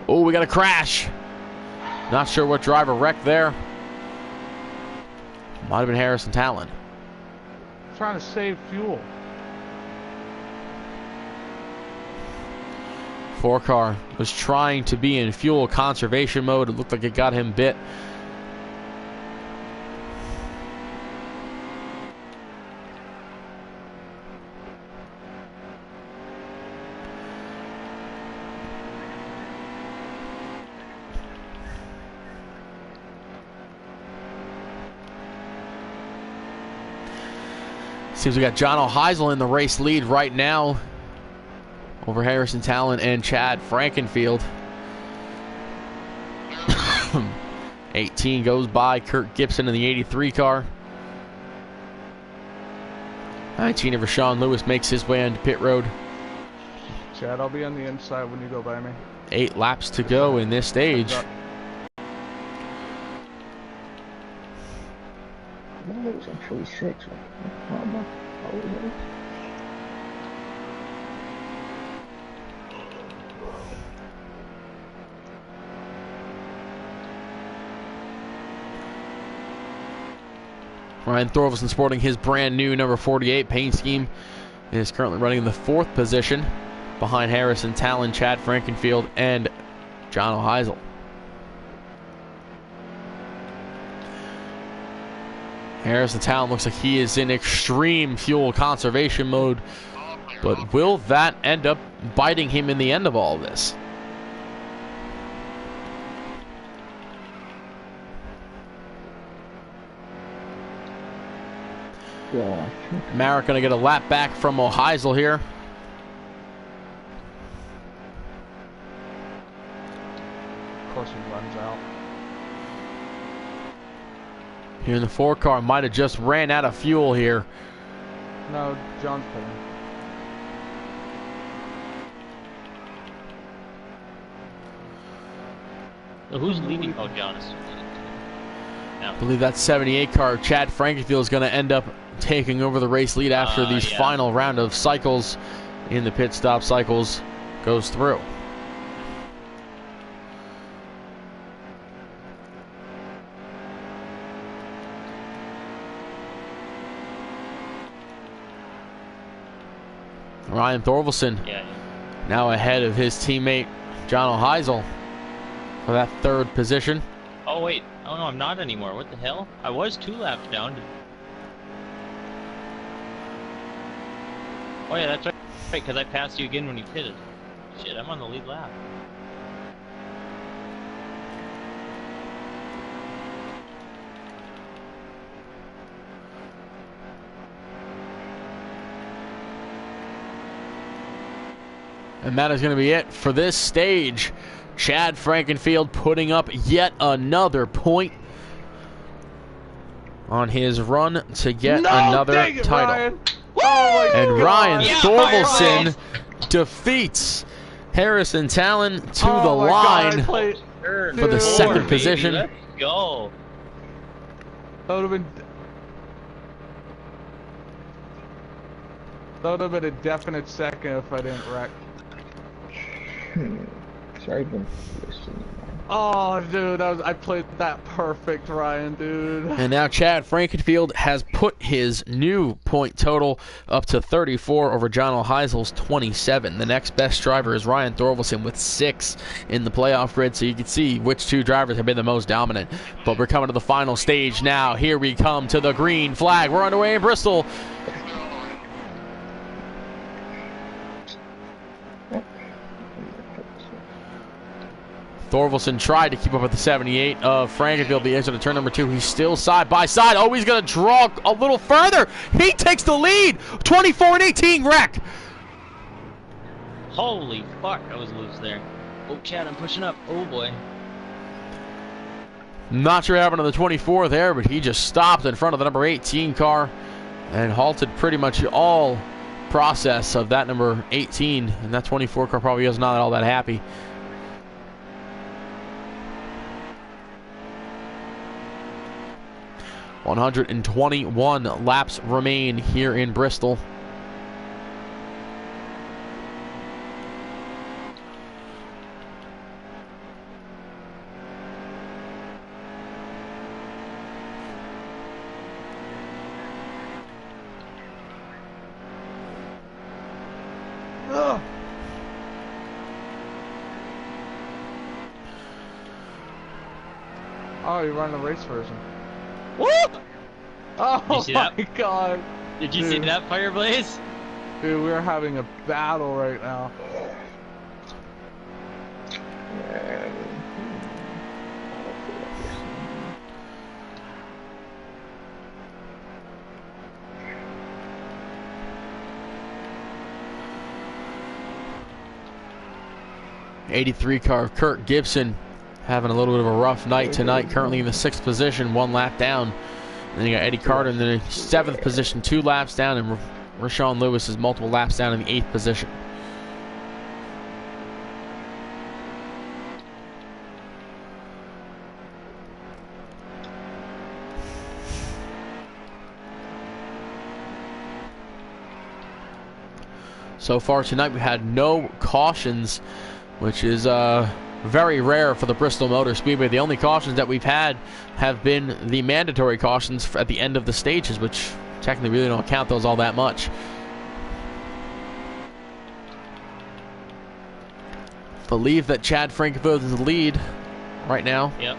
[SPEAKER 1] Oh, we got a crash. Not sure what driver wrecked there. Might have been Harrison Talon.
[SPEAKER 2] Trying to save fuel.
[SPEAKER 1] 4 car was trying to be in fuel conservation mode. It looked like it got him bit. Seems we got John O'Heisel in the race lead right now over Harrison Talon and Chad Frankenfield. 18 goes by Kurt Gibson in the 83 car. 19 of Rashawn Lewis makes his way onto pit road.
[SPEAKER 2] Chad, I'll be on the inside when you go by me.
[SPEAKER 1] 8 laps to go in this stage.
[SPEAKER 5] No, it was actually 6.
[SPEAKER 1] Ryan Thorvaldsen sporting his brand new number 48 paint scheme. Is currently running in the 4th position behind Harrison Talon, Chad Frankenfield, and John O'Heisel. Harrison Talon looks like he is in extreme fuel conservation mode, but will that end up biting him in the end of all of this?
[SPEAKER 5] Yeah.
[SPEAKER 1] Merrick going to get a lap back from O'Heisel here.
[SPEAKER 2] Of course he runs out.
[SPEAKER 1] Here in the 4 car, might have just ran out of fuel here.
[SPEAKER 2] No, John's pulling.
[SPEAKER 4] So who's leading? Oh, John is.
[SPEAKER 1] I believe that 78 car, Chad Frankenfield, is going to end up taking over the race lead after these final round of cycles in the pit stop cycles goes through. Ryan Thorvaldsen now ahead of his teammate John O'Heisel for that 3rd position.
[SPEAKER 4] Oh wait, oh no, I'm not anymore. What the hell? I was 2 laps down. Oh yeah, that's right, because I passed you again when you pitted. Shit, I'm on the lead lap.
[SPEAKER 1] And that is going to be it for this stage. Chad Frankenfield putting up yet another point on his run to get another title.
[SPEAKER 2] Oh
[SPEAKER 1] and
[SPEAKER 2] God.
[SPEAKER 1] Ryan Thorvaldsen
[SPEAKER 4] Ryan.
[SPEAKER 1] defeats Harrison Talon to the line for the 2nd position.
[SPEAKER 4] Let's go.
[SPEAKER 2] That would have been a definite second if I didn't wreck.
[SPEAKER 5] Sorry, been listening.
[SPEAKER 2] Oh, dude, I played that perfect, Ryan, dude.
[SPEAKER 1] And now Chad Frankenfield has put his new point total up to 34 over John O'Heisel's 27. The next best driver is Ryan Thorvaldsen with 6 in the playoff grid, so you can see which 2 drivers have been the most dominant. But we're coming to the final stage now. Here we come to the green flag. We're underway in Bristol. Thorvaldsen tried to keep up with the 78 of Frankenfield. The exit to turn number 2. He's still side by side. Oh, he's going to draw a little further. He takes the lead. 24 and 18 wreck.
[SPEAKER 4] Holy fuck, I was loose there. Oh, Chad, I'm pushing up. Oh boy.
[SPEAKER 1] Not sure what happened to the 24 there, but he just stopped in front of the number 18 car and halted pretty much all process of that number 18. And that 24 car probably is not all that happy. 121 laps remain here in Bristol.
[SPEAKER 2] Oh, you run the race version.
[SPEAKER 4] Woo!
[SPEAKER 2] Oh
[SPEAKER 4] you see
[SPEAKER 2] my
[SPEAKER 4] that?
[SPEAKER 2] God.
[SPEAKER 4] Did you see that, Fireblaze?
[SPEAKER 2] Dude, we're having a battle right now.
[SPEAKER 1] 83 car of Kurt Gibson having a little bit of a rough night tonight, currently in the 6th position, 1 lap down. And then you got Eddie Carter in the 7th position, 2 laps down, and Rashawn Lewis is multiple laps down in the 8th position. So far tonight, we had no cautions, which is very rare for the Bristol Motor Speedway. The only cautions that we've had have been the mandatory cautions at the end of the stages, which technically really don't count those all that much. Believe that Chad Frankenfield is the lead right now.
[SPEAKER 4] Yep.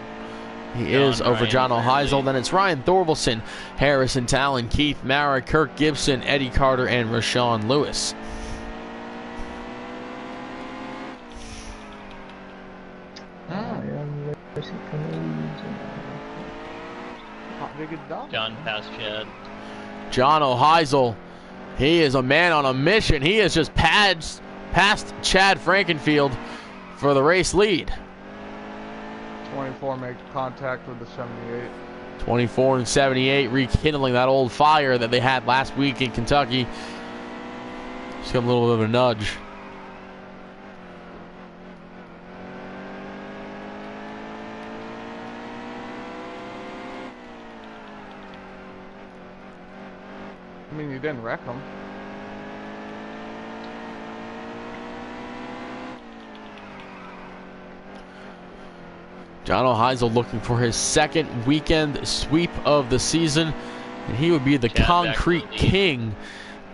[SPEAKER 1] He is over John O'Heisel. Then it's Ryan Thorvaldson, Harrison Talon, Keith Mara, Kirk Gibson, Eddie Carter, and Rashawn Lewis.
[SPEAKER 4] John passed Chad.
[SPEAKER 1] John O'Heisel, he is a man on a mission. He has just passed Chad Frankenfield for the race lead.
[SPEAKER 2] 24 make contact with the 78.
[SPEAKER 1] 24 and 78, rekindling that old fire that they had last week in Kentucky. Just got a little bit of a nudge.
[SPEAKER 2] I mean, you didn't wreck him.
[SPEAKER 1] John O'Heisel looking for his 2nd weekend sweep of the season, and he would be the concrete king,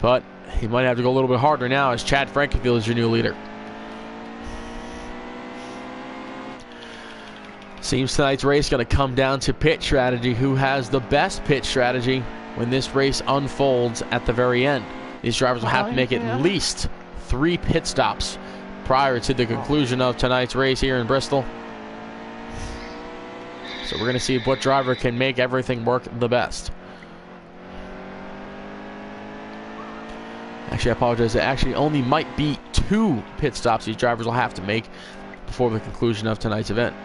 [SPEAKER 1] but he might have to go a little bit harder now as Chad Frankenfield is your new leader. Seems tonight's race going to come down to pit strategy. Who has the best pit strategy when this race unfolds at the very end? These drivers will have to make at least 3 pit stops prior to the conclusion of tonight's race here in Bristol. So we're going to see what driver can make everything work the best. Actually, I apologize. It actually only might be 2 pit stops these drivers will have to make before the conclusion of tonight's event.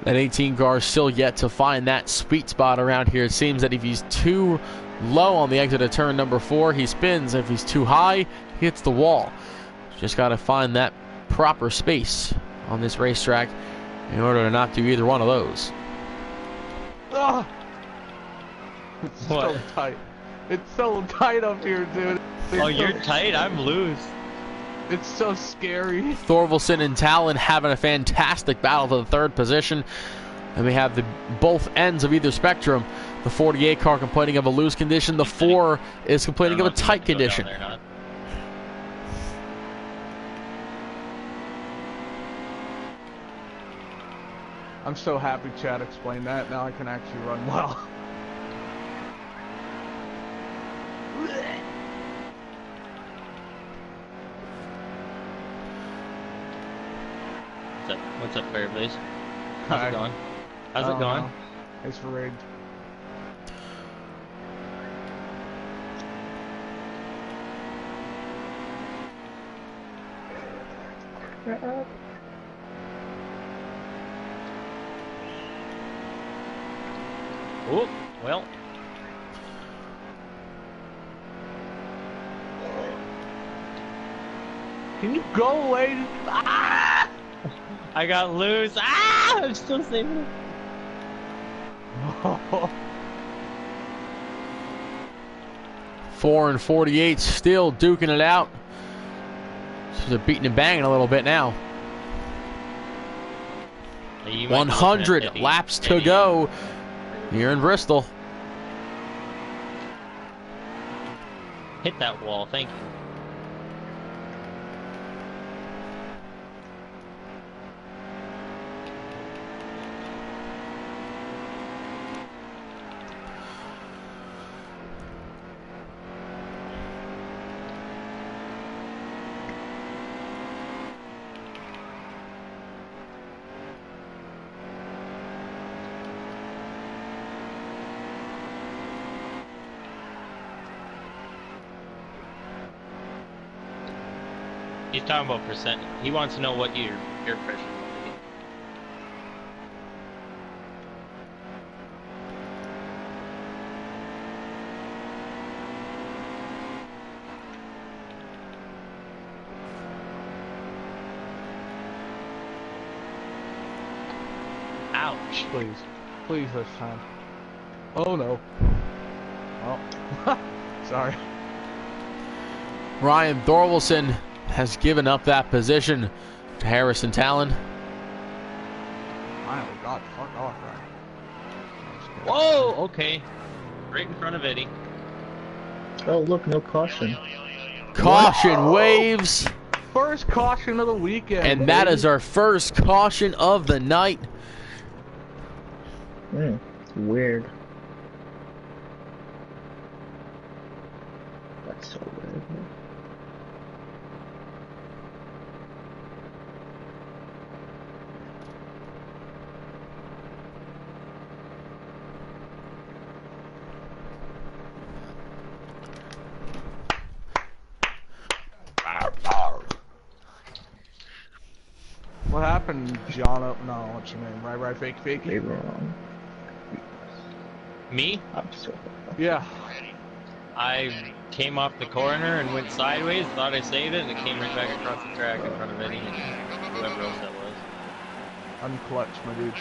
[SPEAKER 1] That 18 car is still yet to find that sweet spot around here. It seems that if he's too low on the exit of turn number 4, he spins. If he's too high, he hits the wall. Just got to find that proper space on this racetrack in order to not do either one of those.
[SPEAKER 2] Oh, it's so tight. It's so tight up here, dude.
[SPEAKER 4] You're tight? I'm loose.
[SPEAKER 2] It's so scary.
[SPEAKER 1] Thorvaldson and Talon having a fantastic battle to the 3rd position. And we have both ends of either spectrum. The 48 car complaining of a loose condition. The 4 is complaining of a tight condition.
[SPEAKER 2] I'm so happy Chad explained that. Now I can actually run well.
[SPEAKER 4] What's up, Fireblaze? How's
[SPEAKER 2] Hi.
[SPEAKER 4] it going? How's it going?
[SPEAKER 2] It's rigged.
[SPEAKER 4] Oh, well.
[SPEAKER 2] Can you go away? Ah!
[SPEAKER 4] I got loose. Ah! I'm still saving it.
[SPEAKER 1] 4 and 48, still duking it out. They're beating and banging a little bit now.
[SPEAKER 4] You might be looking at
[SPEAKER 1] 100
[SPEAKER 4] Eddie.
[SPEAKER 1] laps to
[SPEAKER 4] Eddie.
[SPEAKER 1] go here in Bristol.
[SPEAKER 4] Hit that wall, thank you. He's talking about percent. He wants to know what your pressure is. Ouch.
[SPEAKER 2] Please. Please this time. Oh no. Oh. Sorry.
[SPEAKER 1] Ryan Thorwaldson has given up that position to Harrison Talon.
[SPEAKER 2] Oh God, fuck off, right?
[SPEAKER 4] Whoa, okay. Right in front of Eddie.
[SPEAKER 5] Oh, look, no caution.
[SPEAKER 1] Caution waves,
[SPEAKER 2] First caution of the weekend.
[SPEAKER 1] and that
[SPEAKER 2] baby.
[SPEAKER 1] is our first caution of the night.
[SPEAKER 5] Weird. That's so weird.
[SPEAKER 2] What happened, John? No, what's your name? Right, fake,
[SPEAKER 5] They
[SPEAKER 2] fakey.
[SPEAKER 5] were wrong.
[SPEAKER 4] Me?
[SPEAKER 5] I'm so
[SPEAKER 2] Yeah.
[SPEAKER 4] I came off the corner and went sideways, thought I saved it, and it came right back across the track in front of Eddie and whoever else that was.
[SPEAKER 2] Unclutched, my dude.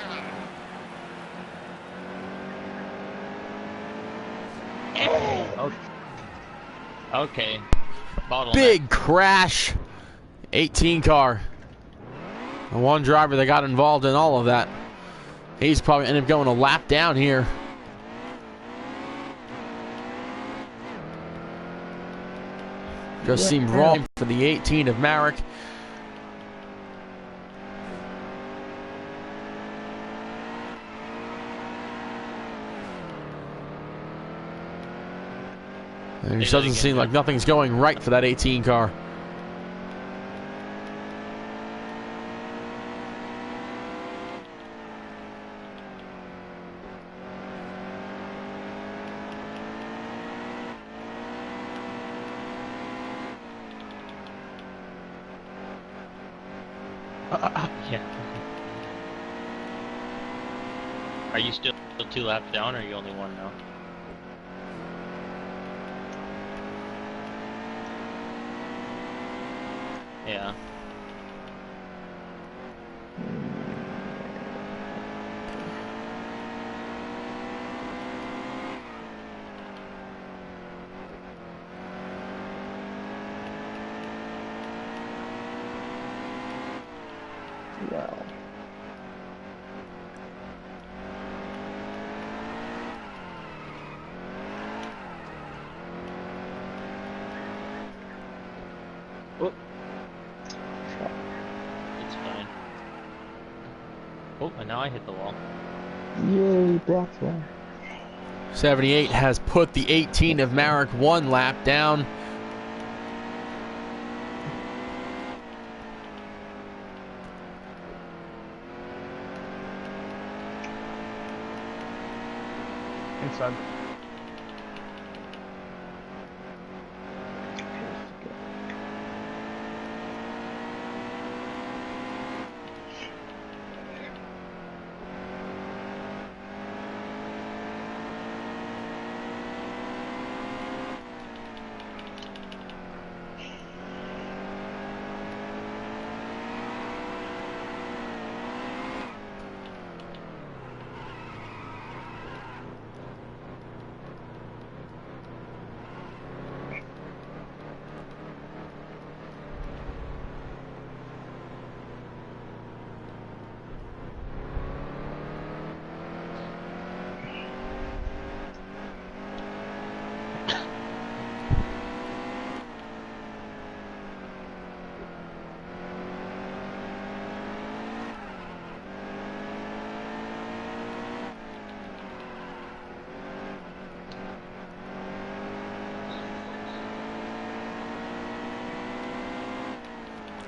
[SPEAKER 4] Okay. Okay. Bottleneck.
[SPEAKER 1] Big crash. 18 car. The one driver that got involved in all of that. He's probably ended up going a lap down here. Just seemed wrong for the 18 of Marek. And it doesn't seem like nothing's going right for that 18 car.
[SPEAKER 4] Yeah. Are you still 2 laps down, or are you only 1 now? Yeah.
[SPEAKER 5] Wow.
[SPEAKER 4] Oh. It's fine. Oh, and now I hit the wall.
[SPEAKER 5] Yay, blocked one.
[SPEAKER 1] 78 has put the 18 of Marek 1 lap down.
[SPEAKER 2] Inside.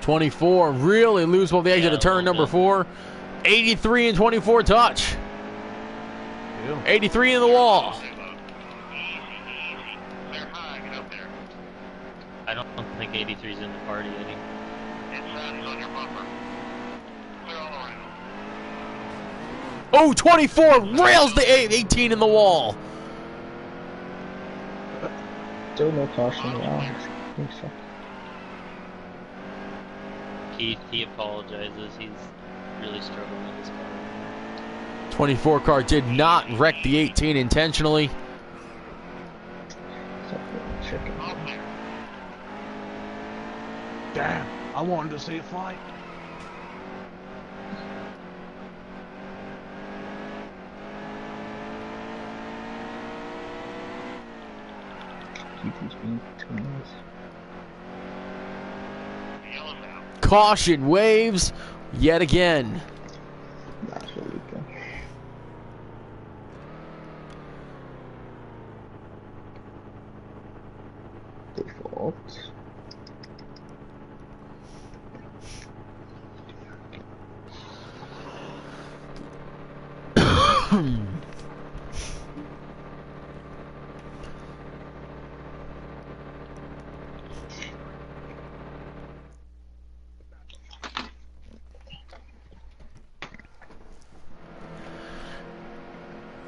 [SPEAKER 1] 24 really loose off the exit of turn number 4. 83 and 24 touch. 83 in the wall.
[SPEAKER 4] I don't think 83's in the party any.
[SPEAKER 1] Oh, 24 rails the 18 in the wall.
[SPEAKER 5] Still no caution around. I think so.
[SPEAKER 4] He apologizes. He's really struggling with his car.
[SPEAKER 1] 24 car did not wreck the 18 intentionally.
[SPEAKER 5] Chicken.
[SPEAKER 2] Damn, I wanted to see it fly.
[SPEAKER 5] Keep these being too nice.
[SPEAKER 1] Caution waves yet again.
[SPEAKER 5] That's really good. Default.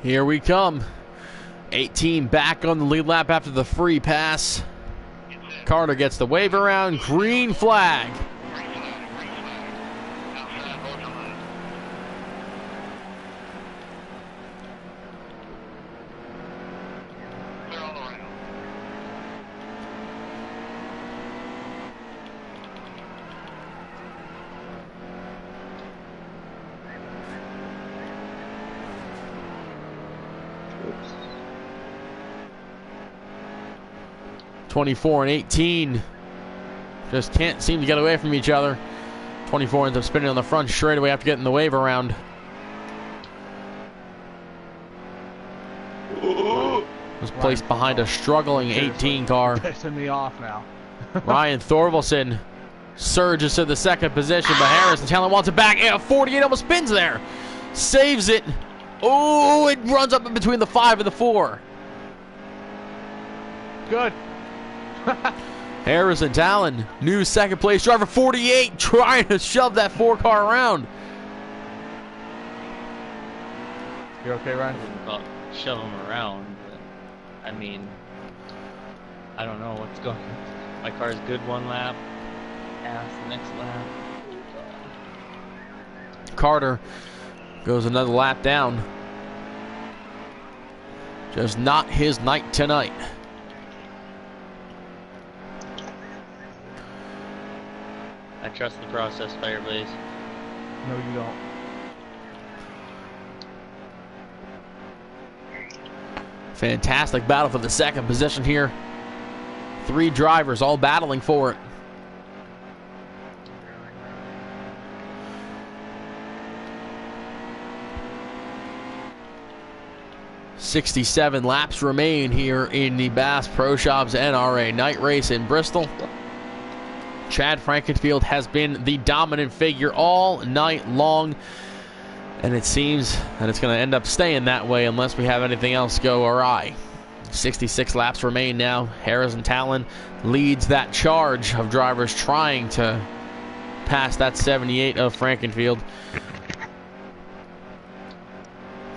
[SPEAKER 1] Here we come. 18 back on the lead lap after the free pass. Carter gets the wave around. Green flag.
[SPEAKER 5] Oops.
[SPEAKER 1] 24 and 18 just can't seem to get away from each other. 24 ends up spinning on the front straightaway after getting the wave around. Was placed behind a struggling 18 car.
[SPEAKER 2] Pissing me off now.
[SPEAKER 1] Ryan Thorvaldsen surges to the second position, but Harrison Talon wants it back. Yeah, 48 almost spins there. Saves it. Oh, it runs up in between the 5 and the 4.
[SPEAKER 2] Good.
[SPEAKER 1] Harrison Talon, new second place driver, 48, trying to shove that 4 car around.
[SPEAKER 2] You okay, Ryan?
[SPEAKER 4] Well, shove him around, but I mean, I don't know what's going on. My car's good one lap, ass the next lap.
[SPEAKER 1] Carter goes another lap down. Just not his night tonight.
[SPEAKER 4] I trust the process, Fireblaze.
[SPEAKER 2] No, you don't.
[SPEAKER 1] Fantastic battle for the second position here. 3 drivers all battling for it. .67 laps remain here in the Bass Pro Shops NRA night race in Bristol. Chad Frankenfield has been the dominant figure all night long, and it seems that it's going to end up staying that way unless we have anything else go awry. 66 laps remain now. Harrison Talon leads that charge of drivers trying to pass that 78 of Frankenfield.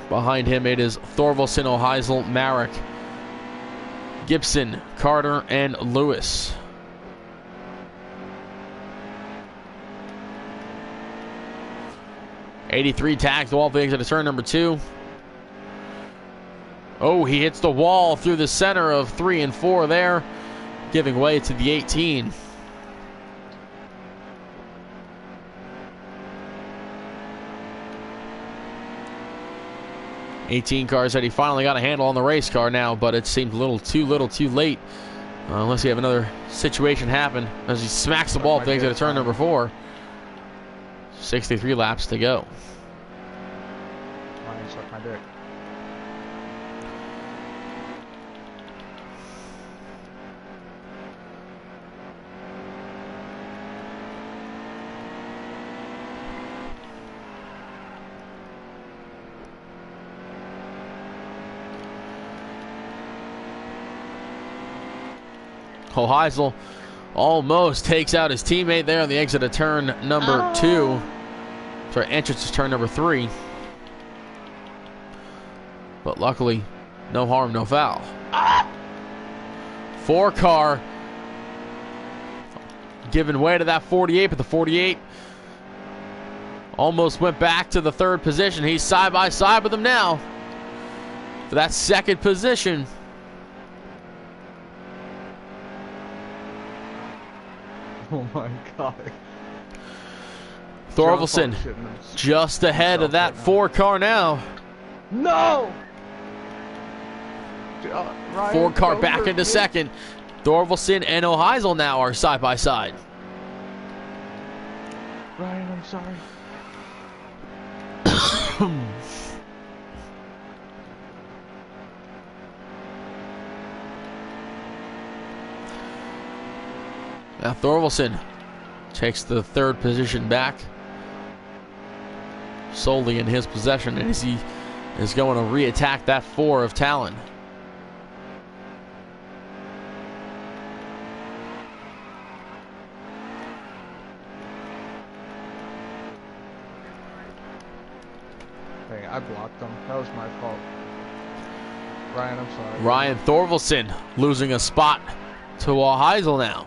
[SPEAKER 1] Behind him it is Thorvaldsen, Oheisel, Marek, Gibson, Carter, and Lewis. .83 tags the wall for the exit of turn number 2. Oh, he hits the wall through the center of 3 and 4 there, giving way to the 18. .18 car said he finally got a handle on the race car now, but it seemed a little too late. Unless you have another situation happen as he smacks the ball for the exit of turn number 4. 63 laps to go.
[SPEAKER 2] Ryan, suck my dick.
[SPEAKER 1] Heisel almost takes out his teammate there on the exit of turn number 2. Sorry, entrance to turn number 3. But luckily, no harm, no foul. 4-car giving way to that 48, but the 48 almost went back to the 3rd position. He's side by side with him now for that 2nd position.
[SPEAKER 2] Oh my God.
[SPEAKER 1] Thorvaldsen just ahead of that 4-car now.
[SPEAKER 2] No!
[SPEAKER 1] 4-car back into 2nd. Thorvaldsen and Heisel now are side by side.
[SPEAKER 2] Ryan, I'm sorry.
[SPEAKER 1] Now Thorvaldsen takes the 3rd position back, solely in his possession, as he is going to re-attack that 4 of Talon.
[SPEAKER 2] Hey, I blocked him. That was my fault. Ryan, I'm sorry.
[SPEAKER 1] Ryan Thorvaldsen losing a spot to Heisel now.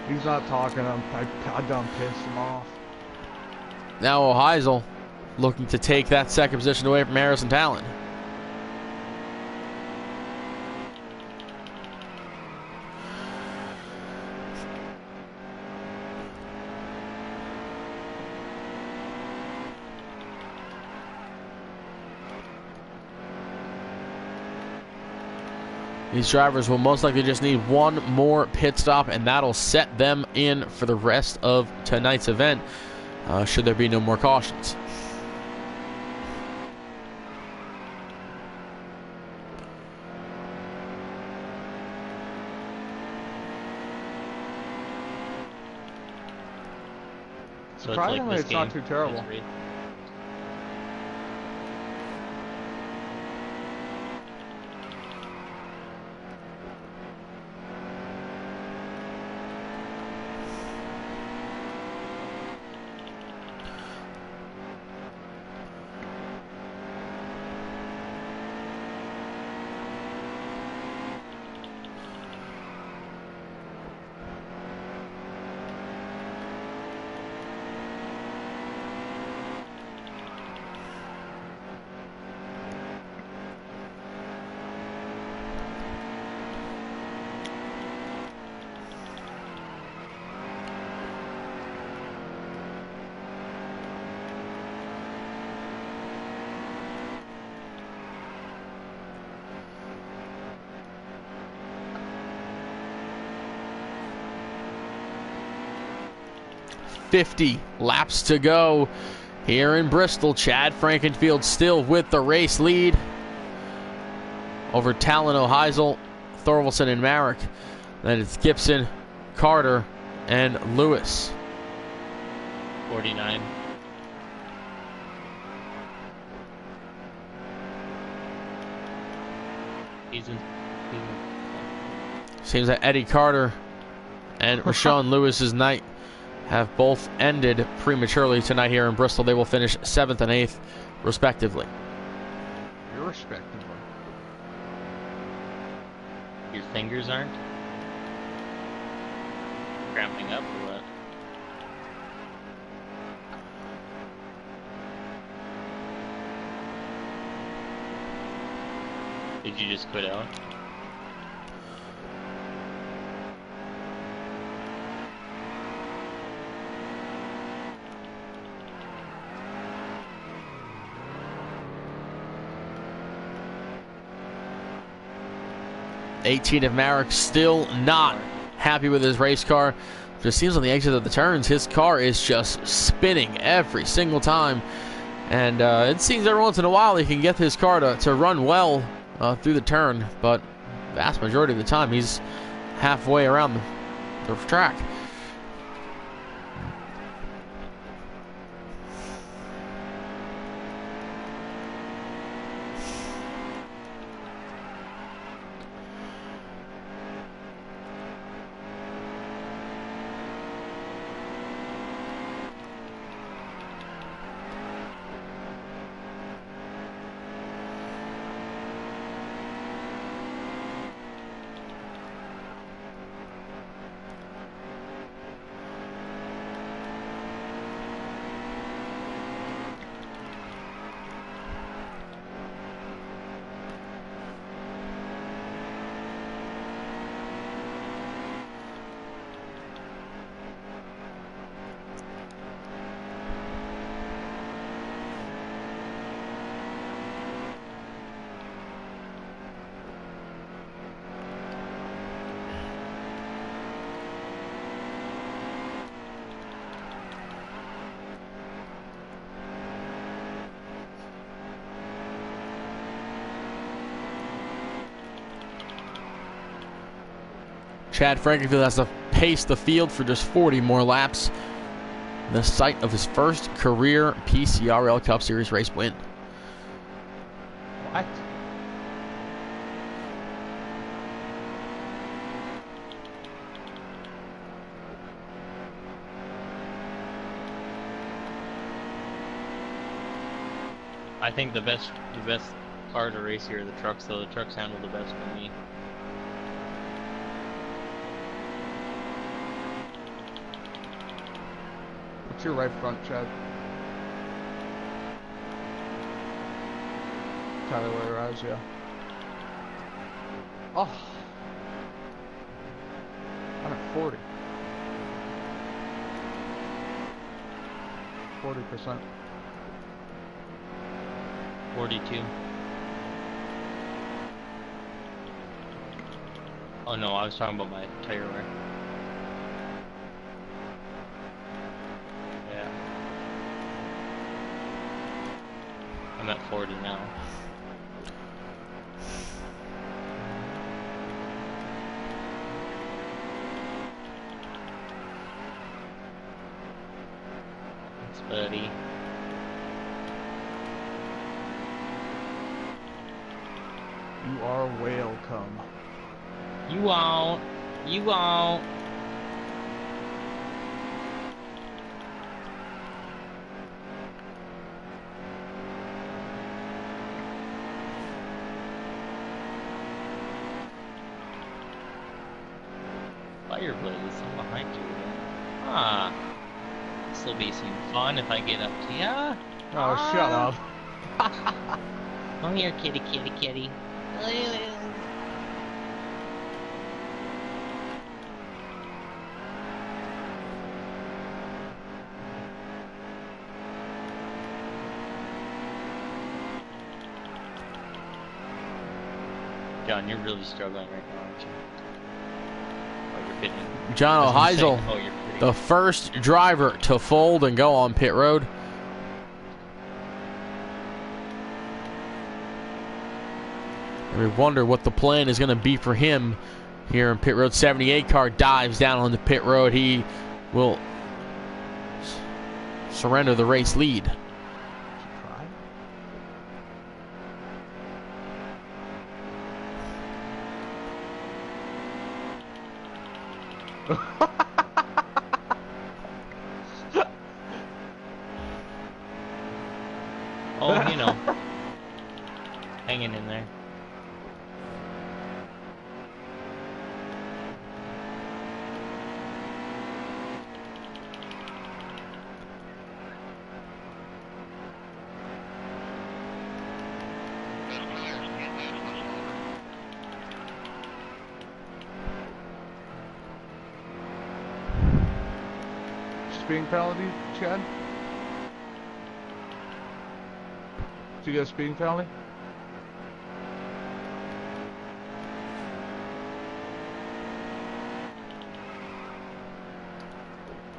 [SPEAKER 2] He's not talking. I done pissed him off.
[SPEAKER 1] Now Heisel looking to take that 2nd position away from Harrison Talon. These drivers will most likely just need one more pit stop, and that'll set them in for the rest of tonight's event, should there be no more cautions.
[SPEAKER 4] So
[SPEAKER 2] Surprisingly,
[SPEAKER 4] this
[SPEAKER 2] it's not
[SPEAKER 4] game.
[SPEAKER 2] too terrible.
[SPEAKER 1] .50 laps to go here in Bristol. Chad Frankenfield still with the race lead over Talon, Heisel, Thorvaldsen, and Marek. Then it's Gibson, Carter, and Lewis.
[SPEAKER 4] 49.
[SPEAKER 1] Seems that Eddie Carter and Rashawn Lewis's night have both ended prematurely tonight here in Bristol. They will finish 7th and 8th, respectively.
[SPEAKER 2] Irrespectively.
[SPEAKER 4] Your fingers aren't cramping up or what? Did you just quit out?
[SPEAKER 1] '18 of Marek still not happy with his race car. Just seems on the exit of the turns, his car is just spinning every single time. And it seems every once in a while he can get his car to run well through the turn, but vast majority of the time he's halfway around the track. Chad Frankenfield has to pace the field for just 40 more laps. The site of his first career PCRL Cup Series race win.
[SPEAKER 2] What?
[SPEAKER 4] I think the best car to race here are the trucks, though. The trucks handle the best for me.
[SPEAKER 2] What's your right front, Chad? Tyler where your eyes, yeah. Oh. I'm at 40. 40%.
[SPEAKER 4] 42. Oh no, I was talking about my tire wear. Yeah. I'm at 40 now. Thanks, buddy.
[SPEAKER 2] You are welcome.
[SPEAKER 4] You won't. You won't. Fire blaze, I'm behind you again. Ah. This'll be some fun if I get up to ya.
[SPEAKER 2] Oh, shut up.
[SPEAKER 4] Come here, kitty, kitty, kitty. John, you're really struggling right now, aren't you? Oh, you're pitting.
[SPEAKER 1] John O'Heisel,
[SPEAKER 4] Oh, you're pitting.
[SPEAKER 1] the first driver to fold and go on pit road. And we wonder what the plan is going to be for him here in pit road. 78 car dives down on the pit road. He will surrender the race lead.
[SPEAKER 4] Oh, you know. Hanging in there.
[SPEAKER 2] Speeding penalty, Chad? Did you get a speeding penalty?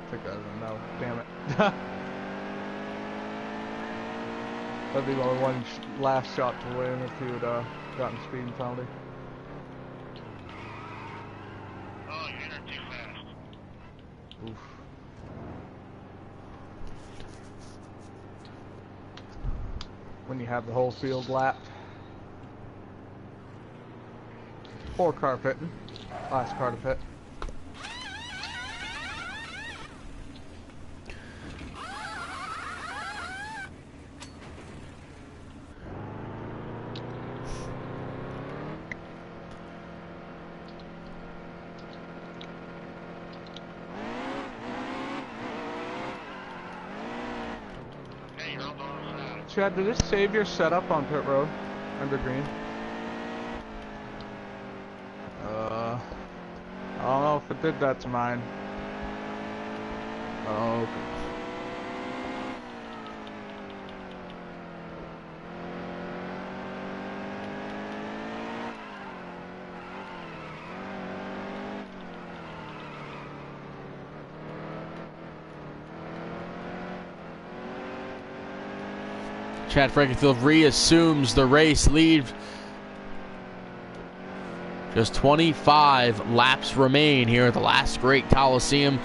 [SPEAKER 2] I think I don't know. Damn it. That'd be my one last shot to win if he would gotten a speeding penalty.
[SPEAKER 3] Oh, you entered too fast.
[SPEAKER 2] Oof. When you have the whole field lapped. 4 car pitting. Last car to pit.
[SPEAKER 3] Hey, you're on the wrong side.
[SPEAKER 2] Chad, did this save your setup on pit road under green? I don't know if it did that to mine. Oh, okay.
[SPEAKER 1] Chad Frankenfield reassumes the race lead Just 25 laps remain here at the last great Coliseum.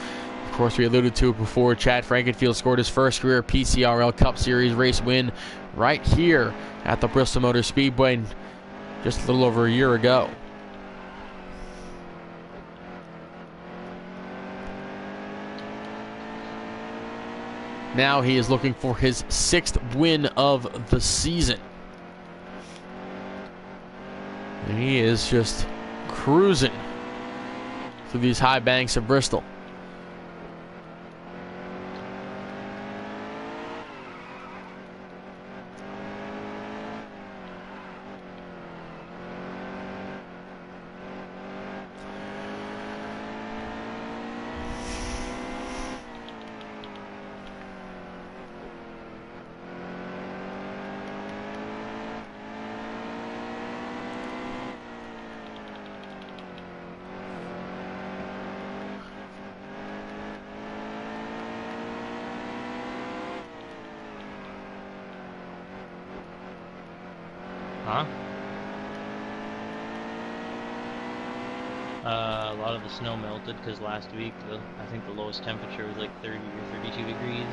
[SPEAKER 1] Of course, we alluded to it before. Chad Frankenfield scored his first career PCRL Cup Series race win right here at the Bristol Motor Speedway just a little over a year ago. Now he is looking for his 6th win of the season. And he is just cruising through these high banks of Bristol.
[SPEAKER 4] Huh? A lot of the snow melted because last week I think the lowest temperature was like 30 or 32 degrees.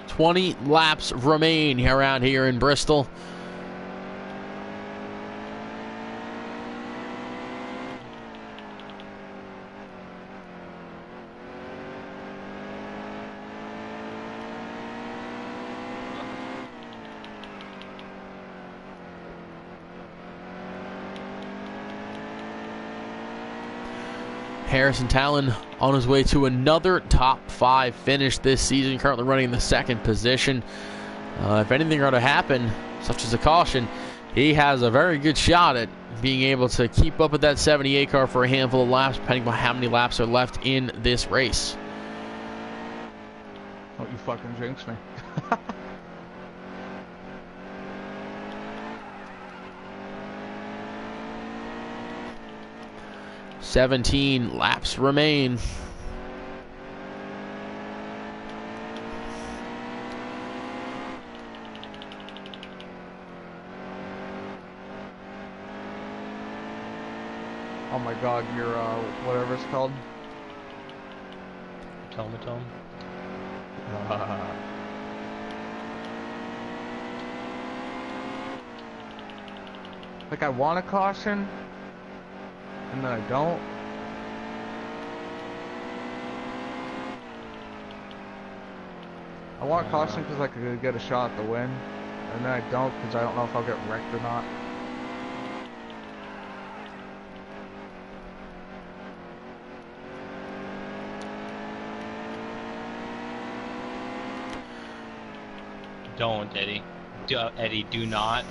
[SPEAKER 1] 20 laps remain around here in Bristol. Harrison Talon on his way to another top 5 finish this season, currently running in the 2nd position. If anything were to happen, such as a caution, he has a very good shot at being able to keep up with that 78 car for a handful of laps, depending on how many laps are left in this race.
[SPEAKER 2] Don't you fucking jinx me.
[SPEAKER 1] 17 laps remain.
[SPEAKER 2] Oh my god, your whatever it's called.
[SPEAKER 4] Automaton.
[SPEAKER 2] Like I want a caution, and then I don't. I want caution because I could get a shot at the win, and then I don't because I don't know if I'll get wrecked or not.
[SPEAKER 4] Don't, Eddie. Eddie, do not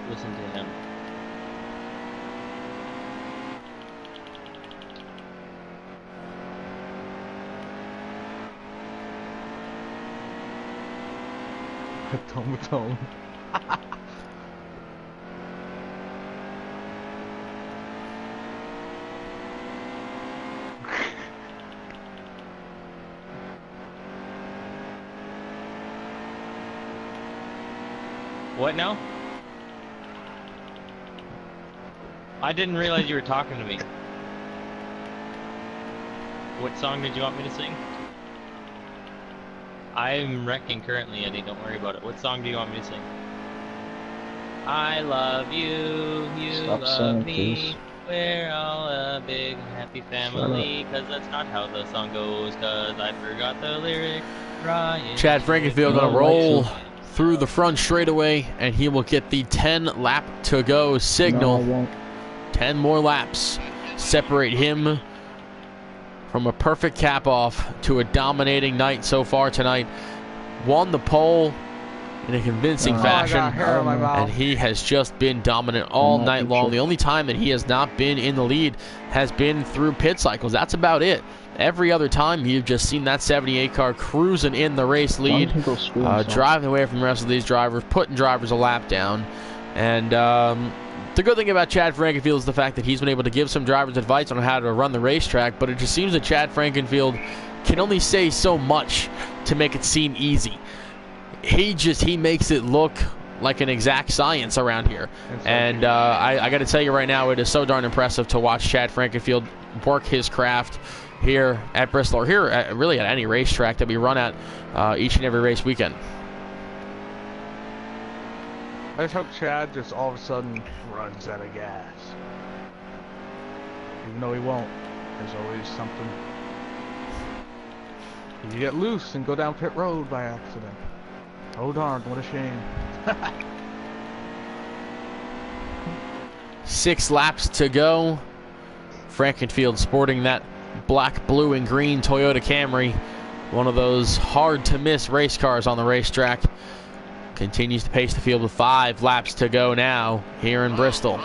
[SPEAKER 4] listen to him.
[SPEAKER 2] Automaton.
[SPEAKER 4] What now? I didn't realize you were talking to me. What song did you want me to sing? I'm wrecking currently, Eddie. Don't worry about it. What song do you want me to sing? I love you, you
[SPEAKER 5] Stop
[SPEAKER 4] love
[SPEAKER 5] singing,
[SPEAKER 4] me.
[SPEAKER 5] please.
[SPEAKER 4] We're all a big happy family. Cause that's not how the song goes. Cause I forgot the lyric. Ryan.
[SPEAKER 1] Chad Frankenfield gonna roll through the front straightaway, and he will get the 10 lap to go signal.
[SPEAKER 5] No, I won't.
[SPEAKER 1] 10 more laps separate him from a perfect cap off to a dominating night so far tonight. Won the pole in a convincing
[SPEAKER 2] I
[SPEAKER 1] fashion,
[SPEAKER 2] got hair in my mouth.
[SPEAKER 1] and he has just been dominant all night long. The only time that he has not been in the lead has been through pit cycles. That's about it. Every other time you've just seen that 78 car cruising in the race lead, driving away from the rest of these drivers, putting drivers a lap down. And the good thing about Chad Frankenfield is the fact that he's been able to give some drivers advice on how to run the racetrack, but it just seems that Chad Frankenfield can only say so much to make it seem easy. He makes it look like an exact science around here. And I got to tell you right now, it is so darn impressive to watch Chad Frankenfield work his craft here at Bristol, or here really at any racetrack that we run at each and every race weekend.
[SPEAKER 2] I just hope Chad just all of a sudden runs out of gas. Even though he won't, there's always something. You get loose and go down pit road by accident. Oh darn, what a shame.
[SPEAKER 1] 6 laps to go. Frankenfield sporting that black, blue, and green Toyota Camry. One of those hard-to-miss race cars on the racetrack. Continues to pace the field with 5 laps to go now here in Bristol.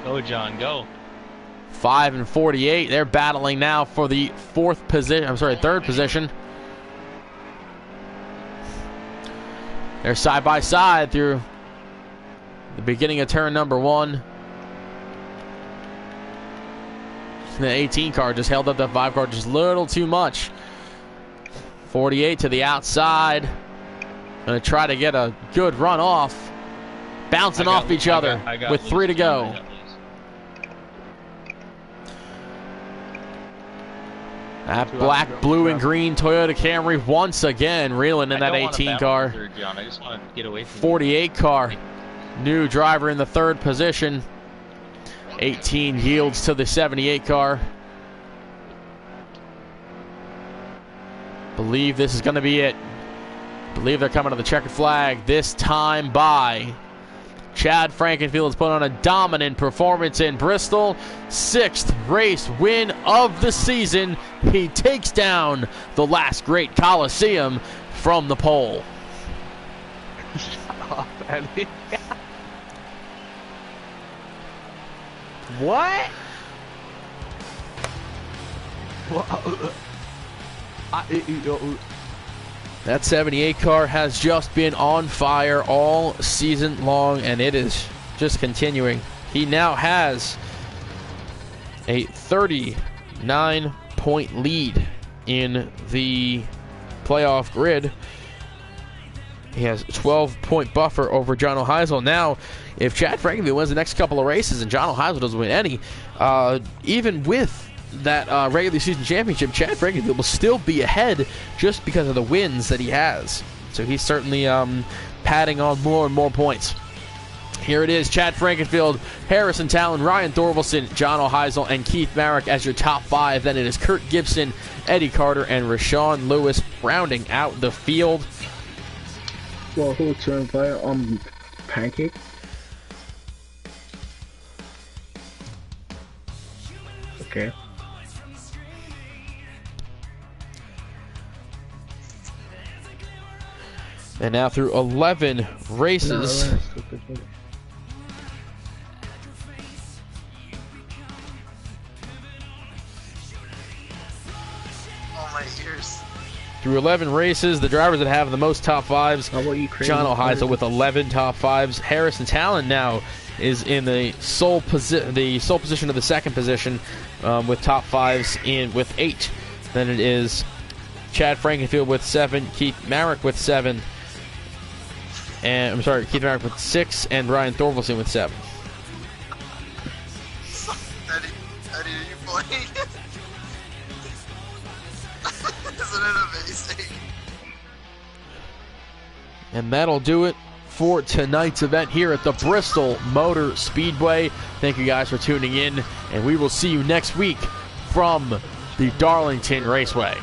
[SPEAKER 4] Go, John, go.
[SPEAKER 1] 5 and 48. They're battling now for the third position. They're side by side through the beginning of turn number 1. The 18 car just held up that 5 car just a little too much. 48 to the outside. Going to try to get a good run off. Bouncing off each other with 3 to go. That black, blue, and green Toyota Camry once again reeling in that 18 car.
[SPEAKER 4] John. I just want to get away from
[SPEAKER 1] 48 car. New driver in the 3rd position. 18 yields to the 78 car. Believe this is going to be it. Believe they're coming to the checkered flag this time by Chad Frankenfield. Has put on a dominant performance in Bristol. 6th race win of the season. He takes down the last great Coliseum from the pole.
[SPEAKER 2] Shut up, Eddie. What?
[SPEAKER 1] That 78 car has just been on fire all season long, and it is just continuing. He now has a 39-point lead in the playoff grid. He has a 12-point buffer over John O'Heisel. Now, if Chad Frankenfield wins the next couple of races and John O'Heisel doesn't win any, even with that regular season championship, Chad Frankenfield will still be ahead just because of the wins that he has. So he's certainly padding on more and more points. Here it is, Chad Frankenfield, Harrison Talon, Ryan Thorvaldson, John O'Heisel, and Keith Marek as your top 5. Then it is Kurt Gibson, Eddie Carter, and Rashawn Lewis rounding out the field.
[SPEAKER 5] Well, who's turn player on Pancake? Okay.
[SPEAKER 1] And now through 11 races.
[SPEAKER 3] Oh, my ears.
[SPEAKER 1] Through 11 races, the drivers that have the most top 5s, John O'Heisel with 11 top 5s. Harrison Talon now is in the sole position of the 2nd position with top 5s with 8. Then it is Chad Frankenfield with 7, Keith Marek with 7, and Keith Marek with 6, and Ryan Thorvaldson with 7.
[SPEAKER 3] Eddie, are you playing? Isn't it amazing?
[SPEAKER 1] And that'll do it for tonight's event here at the Bristol Motor Speedway. Thank you guys for tuning in, and we will see you next week from the Darlington Raceway.